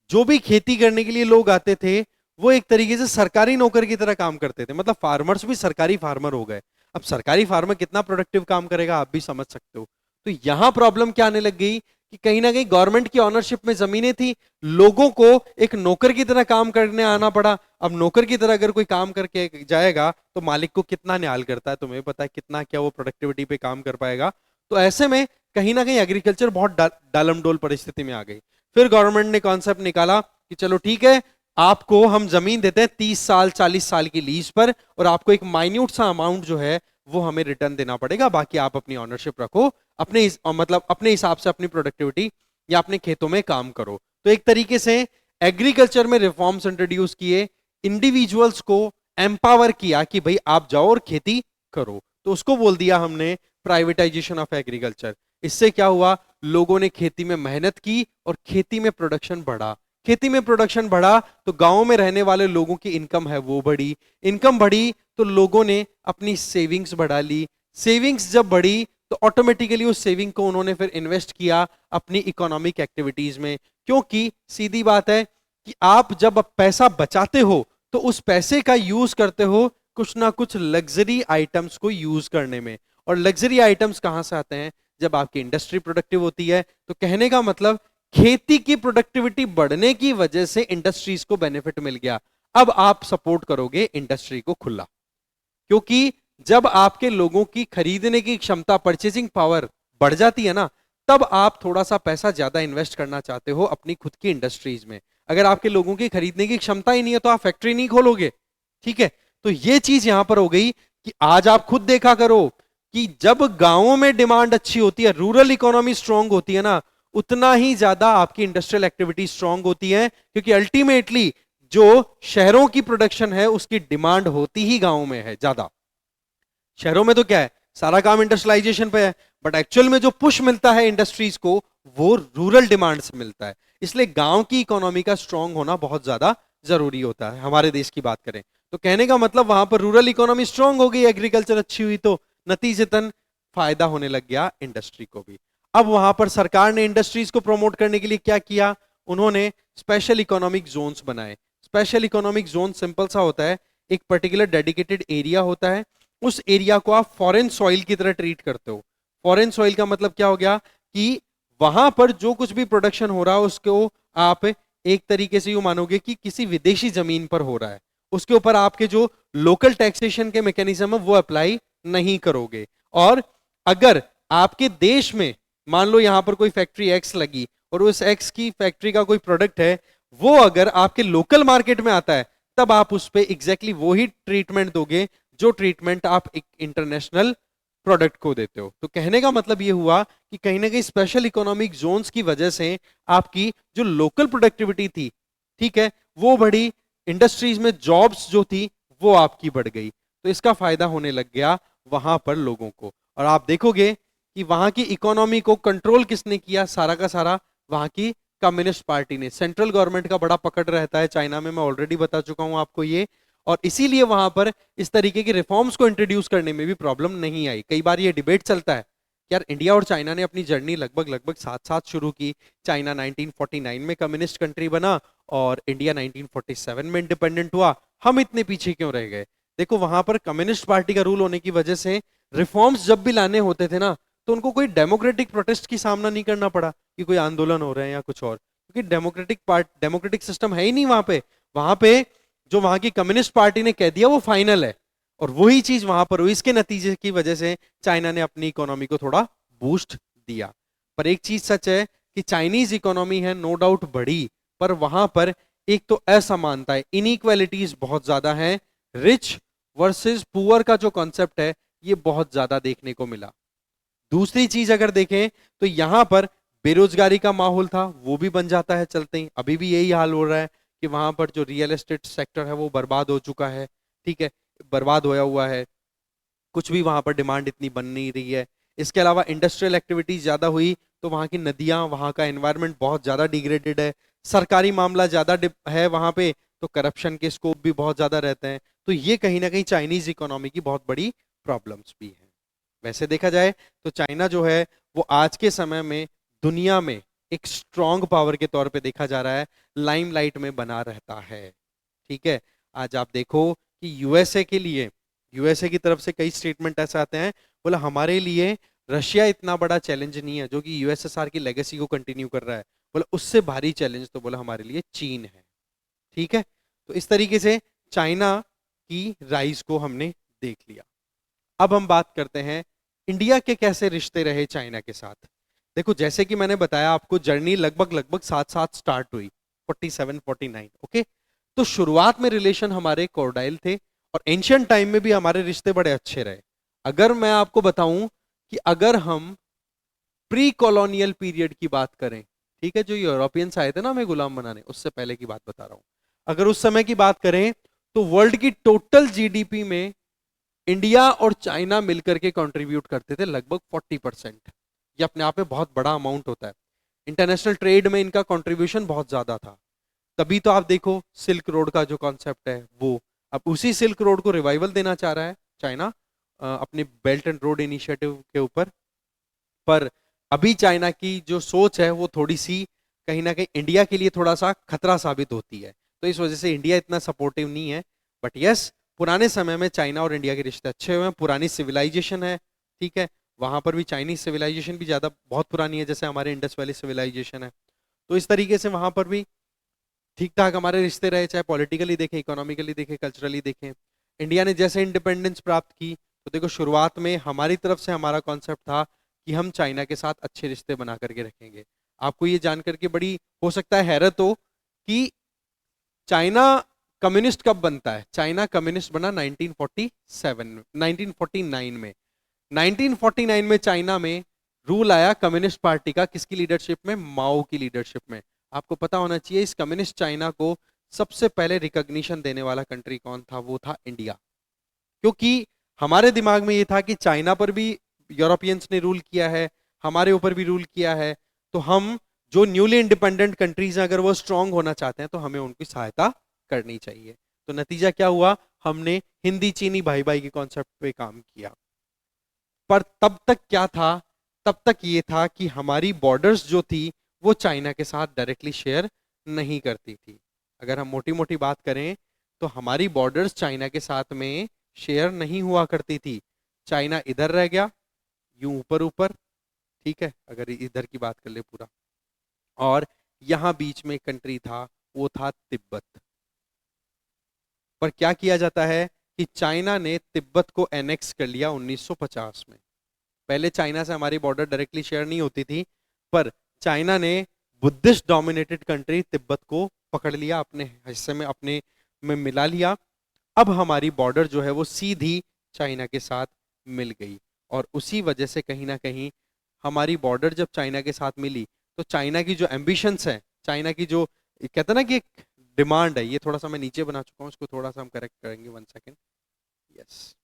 जो भी खेती करने के लिए लोग आते थे वो एक तरीके से सरकारी नौकर की तरह काम करते थे, मतलब फार्मर्स भी सरकारी फार्मर हो गए। अब सरकारी फार्मर कितना प्रोडक्टिव काम करेगा आप भी समझ सकते हो। तो यहां प्रॉब्लम क्या आने लग गई कि कहीं ना कहीं गवर्नमेंट की ऑनरशिप में जमीनें थी, लोगों को एक नौकर की तरह काम करने आना पड़ा। अब नौकर की तरह अगर कोई काम करके जाएगा तो मालिक को कितना न्याल करता है, तुम्हें पता है कितना क्या वो प्रोडक्टिविटी पे काम कर पाएगा। तो ऐसे में कहीं ना कहीं एग्रीकल्चर बहुत डालमडोल परिस्थिति में आ गई। फिर गवर्नमेंट ने कॉन्सेप्ट निकाला कि चलो ठीक है, आपको हम जमीन देते हैं 30 साल 40 साल की लीज पर और आपको एक माइन्यूट सा अमाउंट जो है वो हमें रिटर्न देना पड़ेगा, बाकी आप अपनी ऑनरशिप रखो, अपने मतलब अपने हिसाब से अपनी प्रोडक्टिविटी या अपने खेतों में काम करो। तो एक तरीके से एग्रीकल्चर में रिफॉर्म्स इंट्रोड्यूस किए, इंडिविजुअल्स को एम्पावर किया कि भाई आप जाओ और खेती करो। तो उसको बोल दिया हमने प्राइवेटाइजेशन ऑफ एग्रीकल्चर। इससे क्या हुआ, लोगों ने खेती में मेहनत की और खेती में प्रोडक्शन बढ़ा। खेती में प्रोडक्शन बढ़ा तो गांवों में रहने वाले लोगों की इनकम है वो बढ़ी, इनकम बढ़ी तो लोगों ने अपनी सेविंग्स बढ़ा ली, सेविंग्स जब बढ़ी तो ऑटोमेटिकली उस सेविंग को उन्होंने फिर इन्वेस्ट किया अपनी इकोनॉमिक एक्टिविटीज में। क्योंकि सीधी बात है कि आप जब पैसा बचाते हो तो उस पैसे का यूज करते हो कुछ ना कुछ लग्जरी आइटम्स को यूज करने में। और लग्जरी आइटम्स कहां से आते हैं, जब आपकी इंडस्ट्री प्रोडक्टिव होती है। तो कहने का मतलब खेती की प्रोडक्टिविटी बढ़ने की वजह से इंडस्ट्रीज को बेनिफिट मिल गया। अब आप सपोर्ट करोगे इंडस्ट्री को खुला, क्योंकि जब आपके लोगों की खरीदने की क्षमता, परचेजिंग पावर बढ़ जाती है ना, तब आप थोड़ा सा पैसा ज्यादा इन्वेस्ट करना चाहते हो अपनी खुद की इंडस्ट्रीज में। अगर आपके लोगों की खरीदने की क्षमता ही नहीं है तो आप फैक्ट्री नहीं खोलोगे। ठीक है, तो ये चीज यहां पर हो गई कि आज आप खुद देखा करो कि जब गांवों में डिमांड अच्छी होती है, रूरल इकोनॉमी स्ट्रांग होती है ना, उतना ही ज्यादा आपकी इंडस्ट्रियल एक्टिविटी स्ट्रांग होती है। क्योंकि अल्टीमेटली जो शहरों की प्रोडक्शन है उसकी डिमांड होती ही गांवों में है ज्यादा। शहरों में तो क्या है, सारा काम इंडस्ट्रियलाइजेशन पे है, बट एक्चुअल में जो पुश मिलता है इंडस्ट्रीज को वो रूरल डिमांड से मिलता है। इसलिए गांव की इकोनॉमी का स्ट्रांग होना बहुत ज्यादा जरूरी होता है। हमारे देश की बात करें तो कहने का मतलब वहां पर रूरल इकोनॉमी स्ट्रांग हो गई, एग्रीकल्चर अच्छी हुई, तो नतीजतन फायदा होने लग गया इंडस्ट्री को भी। अब वहां पर सरकार ने इंडस्ट्रीज को प्रमोट करने के लिए क्या किया, उन्होंने स्पेशल इकोनॉमिक जोन्स बनाए। स्पेशल इकोनॉमिक जोन सिंपल सा होता है, एक पर्टिकुलर डेडिकेटेड एरिया होता है, उस एरिया को आप फॉरेन सॉइल की तरह ट्रीट करते हो। फॉरेन सॉइल का मतलब क्या हो गया कि वहां पर जो कुछ भी प्रोडक्शन हो रहा है उसको आप एक तरीके से यूं मानोगे कि किसी विदेशी जमीन पर हो रहा है, उसके ऊपर आपके जो लोकल टैक्सेशन के मैकेनिज्म है वो अप्लाई नहीं करोगे। और अगर आपके देश में मान लो यहां पर कोई फैक्ट्री एक्स लगी और उस एक्स की फैक्ट्री का कोई प्रोडक्ट है, वो अगर आपके लोकल मार्केट में आता है तब आप उस पर एग्जैक्टली वो ही ट्रीटमेंट दोगे जो ट्रीटमेंट आप एक इंटरनेशनल प्रोडक्ट को देते हो। तो कहने का मतलब ये हुआ कि कहीं ना कहीं स्पेशल इकोनॉमिक जोन्स की वजह से आपकी जो लोकल प्रोडक्टिविटी थी, ठीक है, वो बढ़ी, इंडस्ट्रीज में जॉब्स जो थी वो आपकी बढ़ गई। तो इसका फायदा होने लग गया वहां पर लोगों को। और आप देखोगे कि वहां की इकोनॉमी को कंट्रोल किसने किया, सारा का सारा वहां की कम्युनिस्ट पार्टी ने। सेंट्रल गवर्नमेंट का बड़ा पकड़ रहता है चाइना में, मैं ऑलरेडी बता चुका हूं आपको ये। और इसीलिए वहां पर इस तरीके के रिफॉर्म्स को इंट्रोड्यूस करने में भी प्रॉब्लम नहीं आई। कई बार ये डिबेट चलता है यार, इंडिया और चाइना ने अपनी जर्नी लगभग लगभग साथ साथ शुरू की। चाइना 1949 में कम्युनिस्ट कंट्री बना और इंडिया 1947 में इंडिपेंडेंट हुआ, हम इतने पीछे क्यों रह गए? देखो वहां पर कम्युनिस्ट पार्टी का रूल होने की वजह से रिफॉर्म्स जब भी लाने होते थे ना, तो उनको कोई डेमोक्रेटिक प्रोटेस्ट की सामना नहीं करना पड़ा कि कोई आंदोलन हो रहे हैं या कुछ और, क्योंकि डेमोक्रेटिक सिस्टम है ही नहीं वहां पे। वहां पे जो वहां की कम्युनिस्ट पार्टी ने कह दिया वो फाइनल है, और वही चीज वहां पर हुई। इसके नतीजे की वजह से चाइना ने अपनी इकोनॉमी को थोड़ा बूस्ट दिया। पर एक चीज सच है कि चाइनीज इकोनॉमी है नो डाउट बढ़ी, पर वहां पर एक तो असमानता है, इनइक्वालिटीज बहुत ज्यादा है, रिच वर्सेस पुअर का जो कॉन्सेप्ट है ये बहुत ज्यादा देखने को मिला। दूसरी चीज अगर देखें तो यहां पर बेरोजगारी का माहौल था वो भी बन जाता है चलते ही। अभी भी यही हाल हो रहा है कि वहां पर जो रियल एस्टेट सेक्टर है वो बर्बाद हो चुका है, ठीक है, बर्बाद होया हुआ है, कुछ भी वहां पर डिमांड इतनी बन नहीं रही है। इसके अलावा इंडस्ट्रियल एक्टिविटीज ज्यादा हुई तो वहां की नदियां, वहां का एनवायरनमेंट बहुत ज्यादा डिग्रेडेड है, सरकारी मामला ज्यादा है वहां पे, तो करप्शन के स्कोप भी बहुत ज्यादा रहते हैं। तो ये कहीं ना कहीं चाइनीज इकोनॉमी की बहुत बड़ी प्रॉब्लम्स भी है। वैसे देखा जाए तो चाइना जो है वो आज के समय में दुनिया में एक स्ट्रॉन्ग पावर के तौर पे देखा जा रहा है, लाइमलाइट में बना रहता है, ठीक है। आज आप देखो कि यूएसए के लिए, यूएसए की तरफ से कई स्टेटमेंट ऐसे आते हैं, बोला हमारे लिए रशिया इतना बड़ा चैलेंज नहीं है जो कि यूएसएसआर की लेगेसी को कंटिन्यू कर रहा है, बोला उससे भारी चैलेंज तो बोला हमारे लिए चीन है, ठीक है। तो इस तरीके से चाइना की राइज को हमने देख लिया। अब हम बात करते हैं इंडिया के कैसे रिश्ते रहे चाइना के साथ। देखो जैसे कि मैंने बताया आपको, जर्नी लगभग लगभग साथ साथ स्टार्ट हुई 47 49, ओके। तो शुरुआत में रिलेशन हमारे कॉर्डाइल थे और एंशियंट टाइम में भी हमारे रिश्ते बड़े अच्छे रहे। अगर मैं आपको बताऊं कि अगर हम प्री कॉलोनियल पीरियड की बात करें, ठीक है, जो यूरोपियंस आए थे ना हमें गुलाम बनाने, उससे पहले की बात बता रहा हूं। अगर उस समय की बात करें तो वर्ल्ड की टोटल जीडीपी में इंडिया और चाइना मिलकर के कंट्रीब्यूट करते थे लगभग 40%। ये अपने आप में बहुत बड़ा अमाउंट होता है। इंटरनेशनल ट्रेड में इनका कंट्रीब्यूशन बहुत ज्यादा था। तभी तो आप देखो सिल्क रोड का जो कॉन्सेप्ट है वो, अब उसी सिल्क रोड को रिवाइवल देना चाह रहा है चाइना अपने बेल्ट एंड रोड इनिशिएटिव के ऊपर। पर अभी चाइना की जो सोच है वो थोड़ी सी कहीं ना कहीं इंडिया के लिए थोड़ा सा खतरा साबित होती है, तो इस वजह से इंडिया इतना सपोर्टिव नहीं है। बट यस, पुराने समय में चाइना और इंडिया के रिश्ते अच्छे हुए हैं, पुरानी सिविलाइजेशन है, ठीक है। वहां पर भी चाइनीज सिविलाइजेशन भी ज्यादा बहुत पुरानी है, जैसे हमारे इंडस वैली सिविलाइजेशन है। तो इस तरीके से वहां पर भी ठीक ठाक हमारे रिश्ते रहे, चाहे पॉलिटिकली देखें, इकोनॉमिकली देखें, कल्चरली देखें। इंडिया ने जैसे इंडिपेंडेंस प्राप्त की तो देखो शुरुआत में हमारी तरफ से हमारा कॉन्सेप्ट था कि हम चाइना के साथ अच्छे रिश्ते बना करके रखेंगे। आपको ये जानकर के बड़ी हो सकता है हैरत हो कि चाइना कम्युनिस्ट कब बनता है। चाइना कम्युनिस्ट बना 1947 में, 1949 में। 1949 में चाइना में रूल आया कम्युनिस्ट पार्टी का, किसकी लीडरशिप में? माओ की लीडरशिप में। आपको पता होना चाहिए इस कम्युनिस्ट चाइना को सबसे पहले रिकॉग्निशन देने वाला कंट्री कौन था? वो था इंडिया। क्योंकि हमारे दिमाग में ये था कि चाइना पर भी यूरोपियंस ने रूल किया है, हमारे ऊपर भी रूल किया है, तो हम जो न्यूली इंडिपेंडेंट कंट्रीज हैं अगर वो स्ट्रांग होना चाहते हैं तो हमें उनकी सहायता करनी चाहिए। तो नतीजा क्या हुआ? हमने हिंदी चीनी भाई भाई के कॉन्सेप्ट पे काम किया। पर तब तक क्या था? तब तक ये था कि हमारी बॉर्डर्स जो थी वो चाइना के साथ डायरेक्टली शेयर नहीं करती थी। अगर हम मोटी मोटी बात करें तो हमारी बॉर्डर्स चाइना के साथ में शेयर नहीं हुआ करती थी। चाइना इधर रह गया, यूं ऊपर ऊपर, ठीक है, अगर इधर की बात कर ले पूरा, और यहां बीच में कंट्री था वो था तिब्बत। पर क्या किया जाता है कि चाइना ने तिब्बत को एनेक्स कर लिया 1950 में। पहले चाइना से हमारी बॉर्डर डायरेक्टली शेयर नहीं होती थी, पर चाइना ने बुद्धिस्ट डोमिनेटेड कंट्री तिब्बत को पकड़ लिया, अपने हिस्से में, अपने में मिला लिया। अब हमारी बॉर्डर जो है वो सीधी चाइना के साथ मिल गई। और उसी वजह से कहीं ना कहीं हमारी बॉर्डर जब चाइना के साथ मिली तो चाइना की जो एम्बिशंस है, चाइना की जो कहते हैं ना कि एक डिमांड है, ये थोड़ा सा मैं नीचे बना चुका हूँ, इसको थोड़ा सा हम करेक्ट करेंगे, 1 सेकेंड। यस,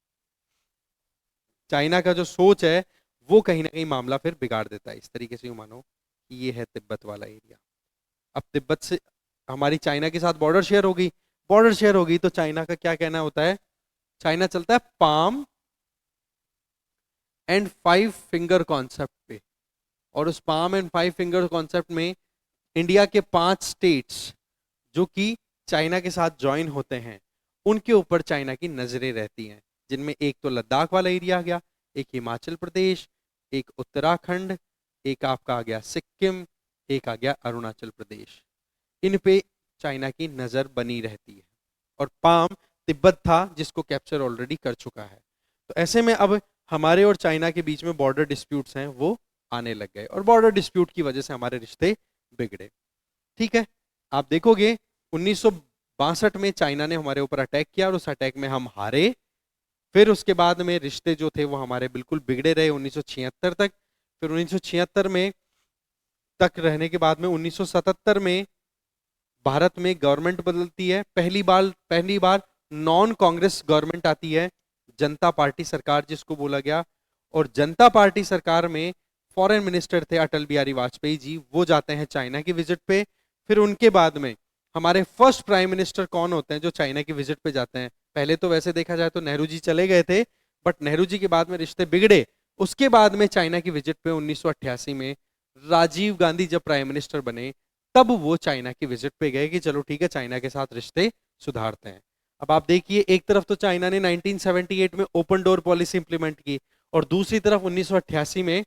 चाइना का जो सोच है वो कहीं ना कहीं मामला फिर बिगाड़ देता है। इस तरीके से यूं मानो कि ये है तिब्बत वाला एरिया। अब तिब्बत से हमारी चाइना के साथ बॉर्डर शेयर हो गई, बॉर्डर शेयर हो गई तो चाइना का क्या कहना होता है, चाइना चलता है पाम एंड 5 फिंगर कॉन्सेप्ट पे। और उस पाम एंड 5 फिंगर कॉन्सेप्ट में इंडिया के 5 स्टेट्स जो कि चाइना के साथ ज्वाइन होते हैं उनके ऊपर चाइना की नजरें रहती हैं, जिनमें एक तो लद्दाख वाला एरिया आ गया, एक हिमाचल प्रदेश, एक उत्तराखंड, एक आपका आ गया सिक्किम, एक आ गया अरुणाचल प्रदेश। इन पे चाइना की नजर बनी रहती है। और पाम तिब्बत था जिसको कैप्चर ऑलरेडी कर चुका है। तो ऐसे में अब हमारे और चाइना के बीच में बॉर्डर डिस्प्यूट्स हैं वो आने लग गए, और बॉर्डर डिस्प्यूट की वजह से हमारे रिश्ते बिगड़े। ठीक है, आप देखोगे 1962 में चाइना ने हमारे ऊपर अटैक किया और उस अटैक में हम हारे। फिर उसके बाद में रिश्ते जो थे वो हमारे बिल्कुल बिगड़े रहे 1976 तक। फिर 1976 में तक रहने के बाद में 1977 में भारत में गवर्नमेंट बदलती है, पहली बार नॉन कांग्रेस गवर्नमेंट आती है, जनता पार्टी सरकार जिसको बोला गया। और जनता पार्टी सरकार में फॉरेन मिनिस्टर थे अटल बिहारी वाजपेयी जी, वो जाते हैं चाइना की विजिट पे। फिर उनके बाद में हमारे फर्स्ट प्राइम मिनिस्टर कौन होते हैं जो चाइना की विजिट पे जाते हैं, पहले तो वैसे देखा जाए तो नेहरू जी चले गए थे, बट नेहरू जी के बाद में रिश्ते बिगड़े। उसके बाद में चाइना की विजिट पे 1988 में राजीव गांधी जब प्राइम मिनिस्टर बने तब वो चाइना की विजिट पे गए कि चलो ठीक है चाइना के साथ रिश्ते सुधारते हैं। अब आप देखिए, एक तरफ तो चाइना ने 1978 में ओपन डोर पॉलिसी इंप्लीमेंट की, और दूसरी तरफ 1988 में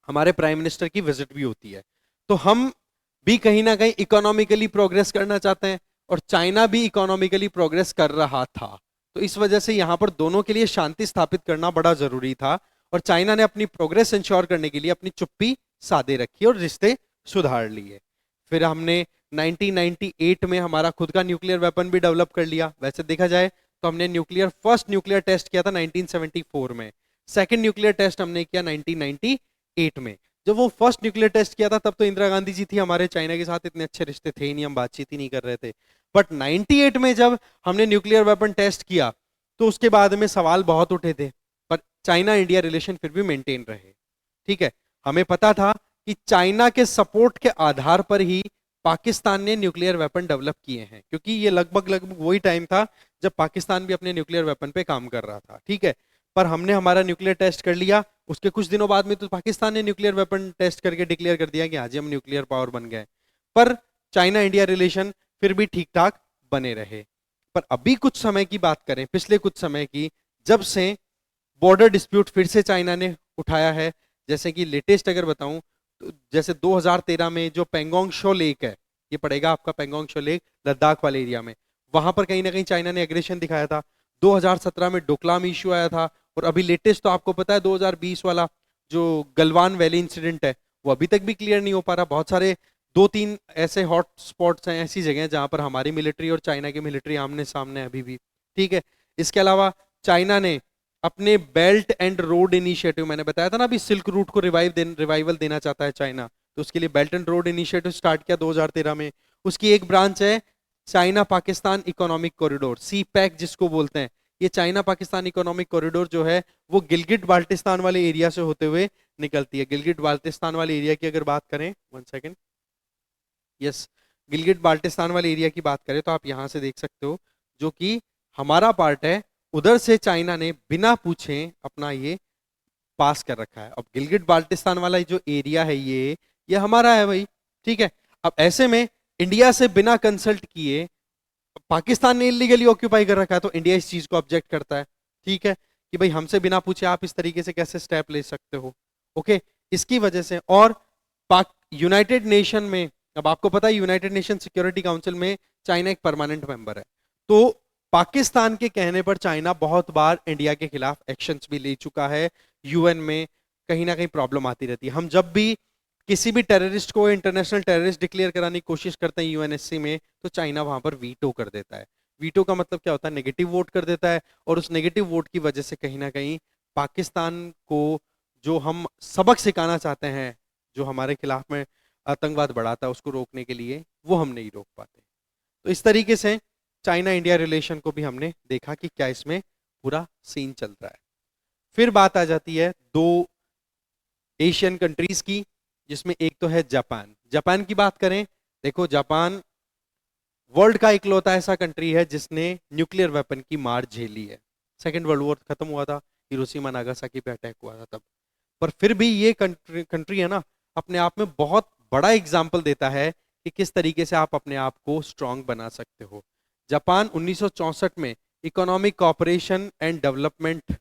हमारे प्राइम मिनिस्टर की विजिट भी होती है। तो हम भी कहीं ना कहीं इकोनॉमिकली प्रोग्रेस करना चाहते हैं और चाइना भी इकोनॉमिकली प्रोग्रेस कर रहा था। तो इस वजह से यहां पर दोनों के लिए शांति स्थापित करना बड़ा जरूरी था, और चाइना ने अपनी प्रोग्रेस इंश्योर करने के लिए अपनी चुप्पी साधे रखी और रिश्ते सुधार लिए। फिर हमने 1998 में हमारा खुद का न्यूक्लियर वेपन भी डेवलप कर लिया। वैसे देखा जाए तो हमने फर्स्ट न्यूक्लियर टेस्ट किया था 1974 में, सेकंड न्यूक्लियर टेस्ट हमने किया 1998 में। जब वो फर्स्ट न्यूक्लियर टेस्ट किया था तब तो इंदिरा गांधी जी थी, हमारे चाइना के साथ इतने अच्छे रिश्ते थे ही नहीं, हम बातचीत ही नहीं कर रहे थे। बट 98 में जब हमने न्यूक्लियर वेपन टेस्ट किया तो उसके बाद में सवाल बहुत उठे थे, पर चाइना इंडिया रिलेशन फिर भी मेंटेन रहे। ठीक है, हमें पता था कि चाइना के सपोर्ट के आधार पर ही पाकिस्तान ने न्यूक्लियर वेपन डेवलप किए हैं, क्योंकि ये लगभग वही टाइम था जब पाकिस्तान भी अपने न्यूक्लियर वेपन पे काम कर रहा था। ठीक है, पर हमने हमारा न्यूक्लियर टेस्ट कर लिया, उसके कुछ दिनों बाद में तो पाकिस्तान ने न्यूक्लियर वेपन टेस्ट करके डिक्लेयर कर दिया कि हाँ जी हम न्यूक्लियर पावर बन गए। पर चाइना इंडिया रिलेशन फिर भी ठीक ठाक बने रहे। पर अभी कुछ समय की बात करें, पिछले कुछ समय की, जब से बॉर्डर डिस्प्यूट फिर से चाइना ने उठाया है, जैसे कि लेटेस्ट अगर बताऊं तो जैसे 2013 में जो पेंगोंग शो लेक है, ये पड़ेगा आपका पेंगोंग शो लेक लद्दाख वाले एरिया में, वहां पर कहीं ना कहीं चाइना ने एग्रेशन दिखाया था। 2017 में डोकलाम इश्यू आया था, और अभी लेटेस्ट तो आपको पता है 2020 वाला जो गलवान वैली इंसिडेंट है वो अभी तक भी क्लियर नहीं हो पा रहा। बहुत सारे 2-3 ऐसे हॉट स्पॉट्स हैं, ऐसी जगह जहां पर हमारी मिलिट्री और चाइना की मिलिट्री आमने सामने है अभी भी। ठीक है, इसके अलावा चाइना ने अपने बेल्ट एंड रोड इनिशिएटिव, मैंने बताया था ना अभी सिल्क रूट को रिवाइवल देना चाहता है चाइना, तो उसके लिए belt and road initiative start किया 2013 में। उसकी एक ब्रांच है चाइना पाकिस्तान इकोनॉमिक कॉरिडोर, सी पैक जिसको बोलते हैं। ये चाइना पाकिस्तान इकोनॉमिक कॉरिडोर जो है वो गिलगिट बाल्टिस्तान वाले एरिया से होते हुए निकलती है। गिलगिट बाल्टिस्तान वाले एरिया की अगर बात करें, 1 सेकेंड, यस, गिलगिट बाल्टिस्तान वाले एरिया की बात करें तो आप यहां से देख सकते हो जो कि हमारा पार्ट है, उधर से चाइना ने बिना पूछे अपना ये पास कर रखा है। अब गिलगिट बाल्टिस्तान वाला जो एरिया है ये हमारा है भाई। ठीक है, अब ऐसे में इंडिया से बिना कंसल्ट किए पाकिस्तान ने इलीगली ऑक्यूपाई कर रखा है, तो इंडिया इस चीज को ऑब्जेक्ट करता है। ठीक है, कि भाई हमसे बिना पूछे आप इस तरीके से कैसे स्टेप ले सकते हो। ओके, इसकी वजह से, और पाक यूनाइटेड नेशन में, अब आपको पता है यूनाइटेड नेशन सिक्योरिटी काउंसिल में चाइना एक परमानेंट मेंबर है, तो पाकिस्तान के कहने पर चाइना बहुत बार इंडिया के खिलाफ एक्शंस भी ले चुका है। यूएन में कहीं ना कहीं प्रॉब्लम आती रहती है। हम जब भी किसी भी टेररिस्ट को इंटरनेशनल टेररिस्ट डिक्लेयर कराने की कोशिश करते हैं यूएनएससी में, तो चाइना वहां पर वीटो कर देता है। वीटो का मतलब क्या होता है, नेगेटिव वोट कर देता है, और उस नेगेटिव वोट की वजह से कहीं ना कहीं पाकिस्तान को जो हम सबक सिखाना चाहते हैं, जो हमारे खिलाफ में आतंकवाद बढ़ाता है, उसको रोकने के लिए वो हम नहीं रोक पाते। तो इस तरीके से चाइना इंडिया रिलेशन को भी हमने देखा कि क्या इसमें पूरा सीन चल रहा है। फिर बात आ जाती है दो एशियन कंट्रीज की, जिसमें एक तो है जापान। जापान की बात करें, देखो जापान वर्ल्ड का इकलौता ऐसा कंट्री है जिसने न्यूक्लियर वेपन की मार झेली है। सेकेंड वर्ल्ड वॉर खत्म हुआ था, हिरोशिमा नागासाकी पे अटैक हुआ था तब, पर फिर भी ये कंट्री है ना, अपने आप में बहुत बड़ा एग्जाम्पल देता है कि किस तरीके से आप अपने आप को स्ट्रांग बना सकते हो। जापान 1964 में economic cooperation and development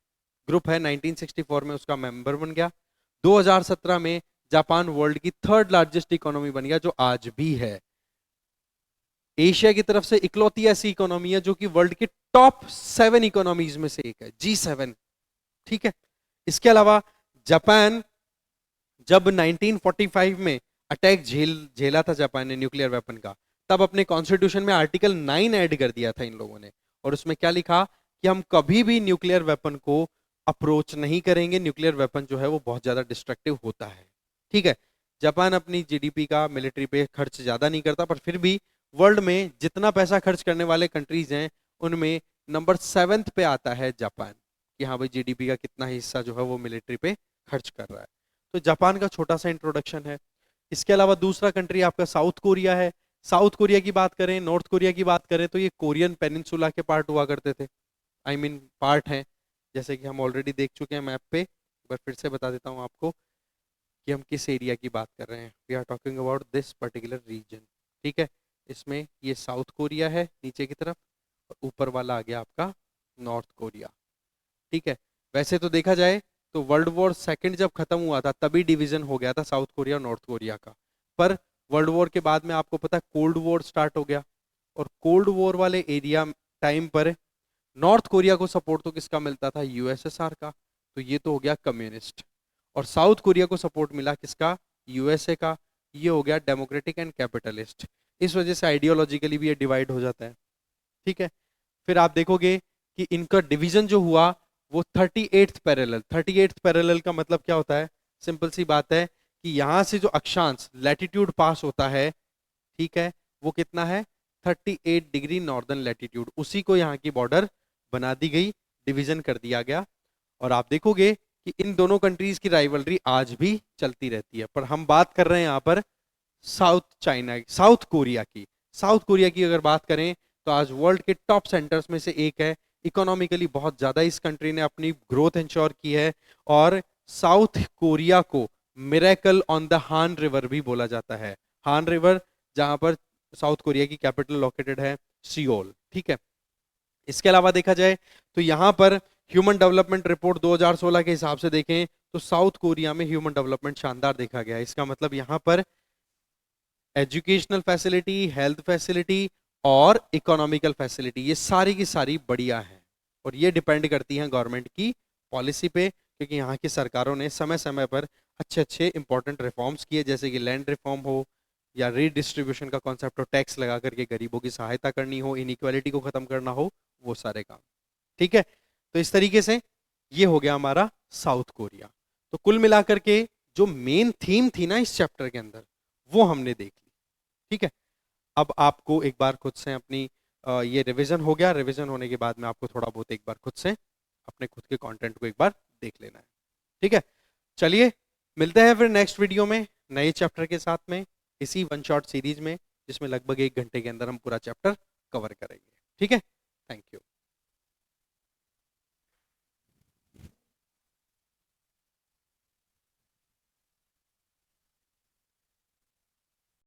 group है 1964 में उसका मेंबर बन गया। 2017 में जापान वर्ल्ड की थर्ड लार्जेस्ट इकोनॉमी बन गया, जो आज भी है। एशिया की तरफ से इकलौती ऐसी इकोनॉमी है जो कि वर्ल्ड के टॉप 7 इकोनॉमीज में से एक है, G7। ठीक है, इसके अलावा जापान जब 1945 में अटैक झेला था जापान ने न्यूक्लियर वेपन का, तब अपने कॉन्स्टिट्यूशन में आर्टिकल 9 ऐड कर दिया था इन लोगों ने, और उसमें क्या लिखा कि हम कभी भी न्यूक्लियर वेपन को अप्रोच नहीं करेंगे, न्यूक्लियर वेपन जो है वो बहुत ज्यादा डिस्ट्रक्टिव होता है। ठीक है, जापान अपनी जीडीपी का मिलिट्री पे खर्च ज्यादा नहीं करता, पर फिर भी वर्ल्ड में जितना पैसा खर्च करने वाले कंट्रीज हैं उनमें नंबर 7th पे आता है जापान, कि हाँ भाई जीडीपी का कितना हिस्सा जो है वो मिलिट्री पे खर्च कर रहा है। तो जापान का छोटा सा इंट्रोडक्शन है। इसके अलावा दूसरा कंट्री आपका साउथ कोरिया है। साउथ कोरिया की बात करें, नॉर्थ कोरिया की बात करें, तो ये कोरियन पेनिनसुला के पार्ट हुआ करते थे, आई मीन पार्ट हैं, जैसे कि हम ऑलरेडी देख चुके हैं मैप पे। एक बार फिर से बता देता हूँ आपको कि हम किस एरिया की बात कर रहे हैं। We are talking about this particular region. ठीक है, इसमें ये साउथ कोरिया है नीचे की तरफ, और ऊपर वाला आ गया आपका नॉर्थ कोरिया। ठीक है, वैसे तो देखा जाए तो वर्ल्ड वॉर सेकंड जब खत्म हुआ था तभी डिवीजन हो गया था साउथ कोरिया और नॉर्थ कोरिया का, पर वर्ल्ड वॉर के बाद में आपको पता है कोल्ड वॉर स्टार्ट हो गया, और कोल्ड वॉर वाले एरिया टाइम पर नॉर्थ कोरिया को सपोर्ट तो किसका मिलता था, यूएसएसआर का, तो ये तो हो गया कम्युनिस्ट। और साउथ कोरिया को सपोर्ट मिला किसका, यूएसए का, ये हो गया डेमोक्रेटिक एंड कैपिटलिस्ट। इस वजह से आइडियोलॉजिकली भी ये डिवाइड हो जाता है। ठीक है, फिर आप देखोगे कि इनका डिवीजन जो हुआ वो 38th पैरेलल। 38th पैरेलल का मतलब क्या होता है, सिंपल सी बात है कि यहां से जो अक्षांश लैटिट्यूड पास होता है, ठीक है, वो कितना है 38 डिग्री नॉर्दर्न लैटिट्यूड, उसी को यहाँ की बॉर्डर बना दी गई, डिवीजन कर दिया गया। और आप देखोगे कि इन दोनों कंट्रीज की राइवलरी आज भी चलती रहती है, पर हम बात कर रहे हैं यहाँ पर साउथ कोरिया की। साउथ कोरिया की अगर बात करें तो आज वर्ल्ड के टॉप सेंटर्स में से एक है। इकोनॉमिकली बहुत ज्यादा इस कंट्री ने अपनी ग्रोथ इंश्योर की है, और साउथ कोरिया को मिरेकल ऑन द हान रिवर भी बोला जाता है। हान रिवर जहां पर साउथ कोरिया की कैपिटल लोकेटेड है सियोल। ठीक है, इसके अलावा देखा जाए तो यहां पर ह्यूमन डेवलपमेंट रिपोर्ट 2016 के हिसाब से देखें तो साउथ कोरिया में ह्यूमन डेवलपमेंट शानदार देखा गया है। इसका मतलब यहां पर एजुकेशनल फैसिलिटी, हेल्थ फैसिलिटी और इकोनॉमिकल फैसिलिटी, ये सारी की सारी बढ़िया है, और ये डिपेंड करती हैं गवर्नमेंट की पॉलिसी पे, क्योंकि यहाँ की सरकारों ने समय समय पर अच्छे अच्छे इंपॉर्टेंट रिफॉर्म्स किए, जैसे कि लैंड रिफॉर्म हो, या रीडिस्ट्रीब्यूशन का कॉन्सेप्ट हो, टैक्स लगा करके गरीबों की सहायता करनी हो, इनइक्वालिटी को खत्म करना हो, वो सारे काम। ठीक है, तो इस तरीके से ये हो गया हमारा साउथ कोरिया। तो कुल मिलाकर के जो मेन थीम थी ना इस चैप्टर के अंदर, वो हमने देख ली। ठीक है, अब आपको एक बार खुद से अपनी ये रिवीजन हो गया, रिवीजन होने के बाद में आपको थोड़ा बहुत एक बार खुद से अपने खुद के कंटेंट को एक बार देख लेना है। ठीक है, चलिए मिलते हैं फिर नेक्स्ट वीडियो में नए चैप्टर के साथ में, इसी वन शॉट सीरीज में, जिसमें लगभग 1 घंटे के अंदर हम पूरा चैप्टर कवर करेंगे। ठीक है, थैंक यू।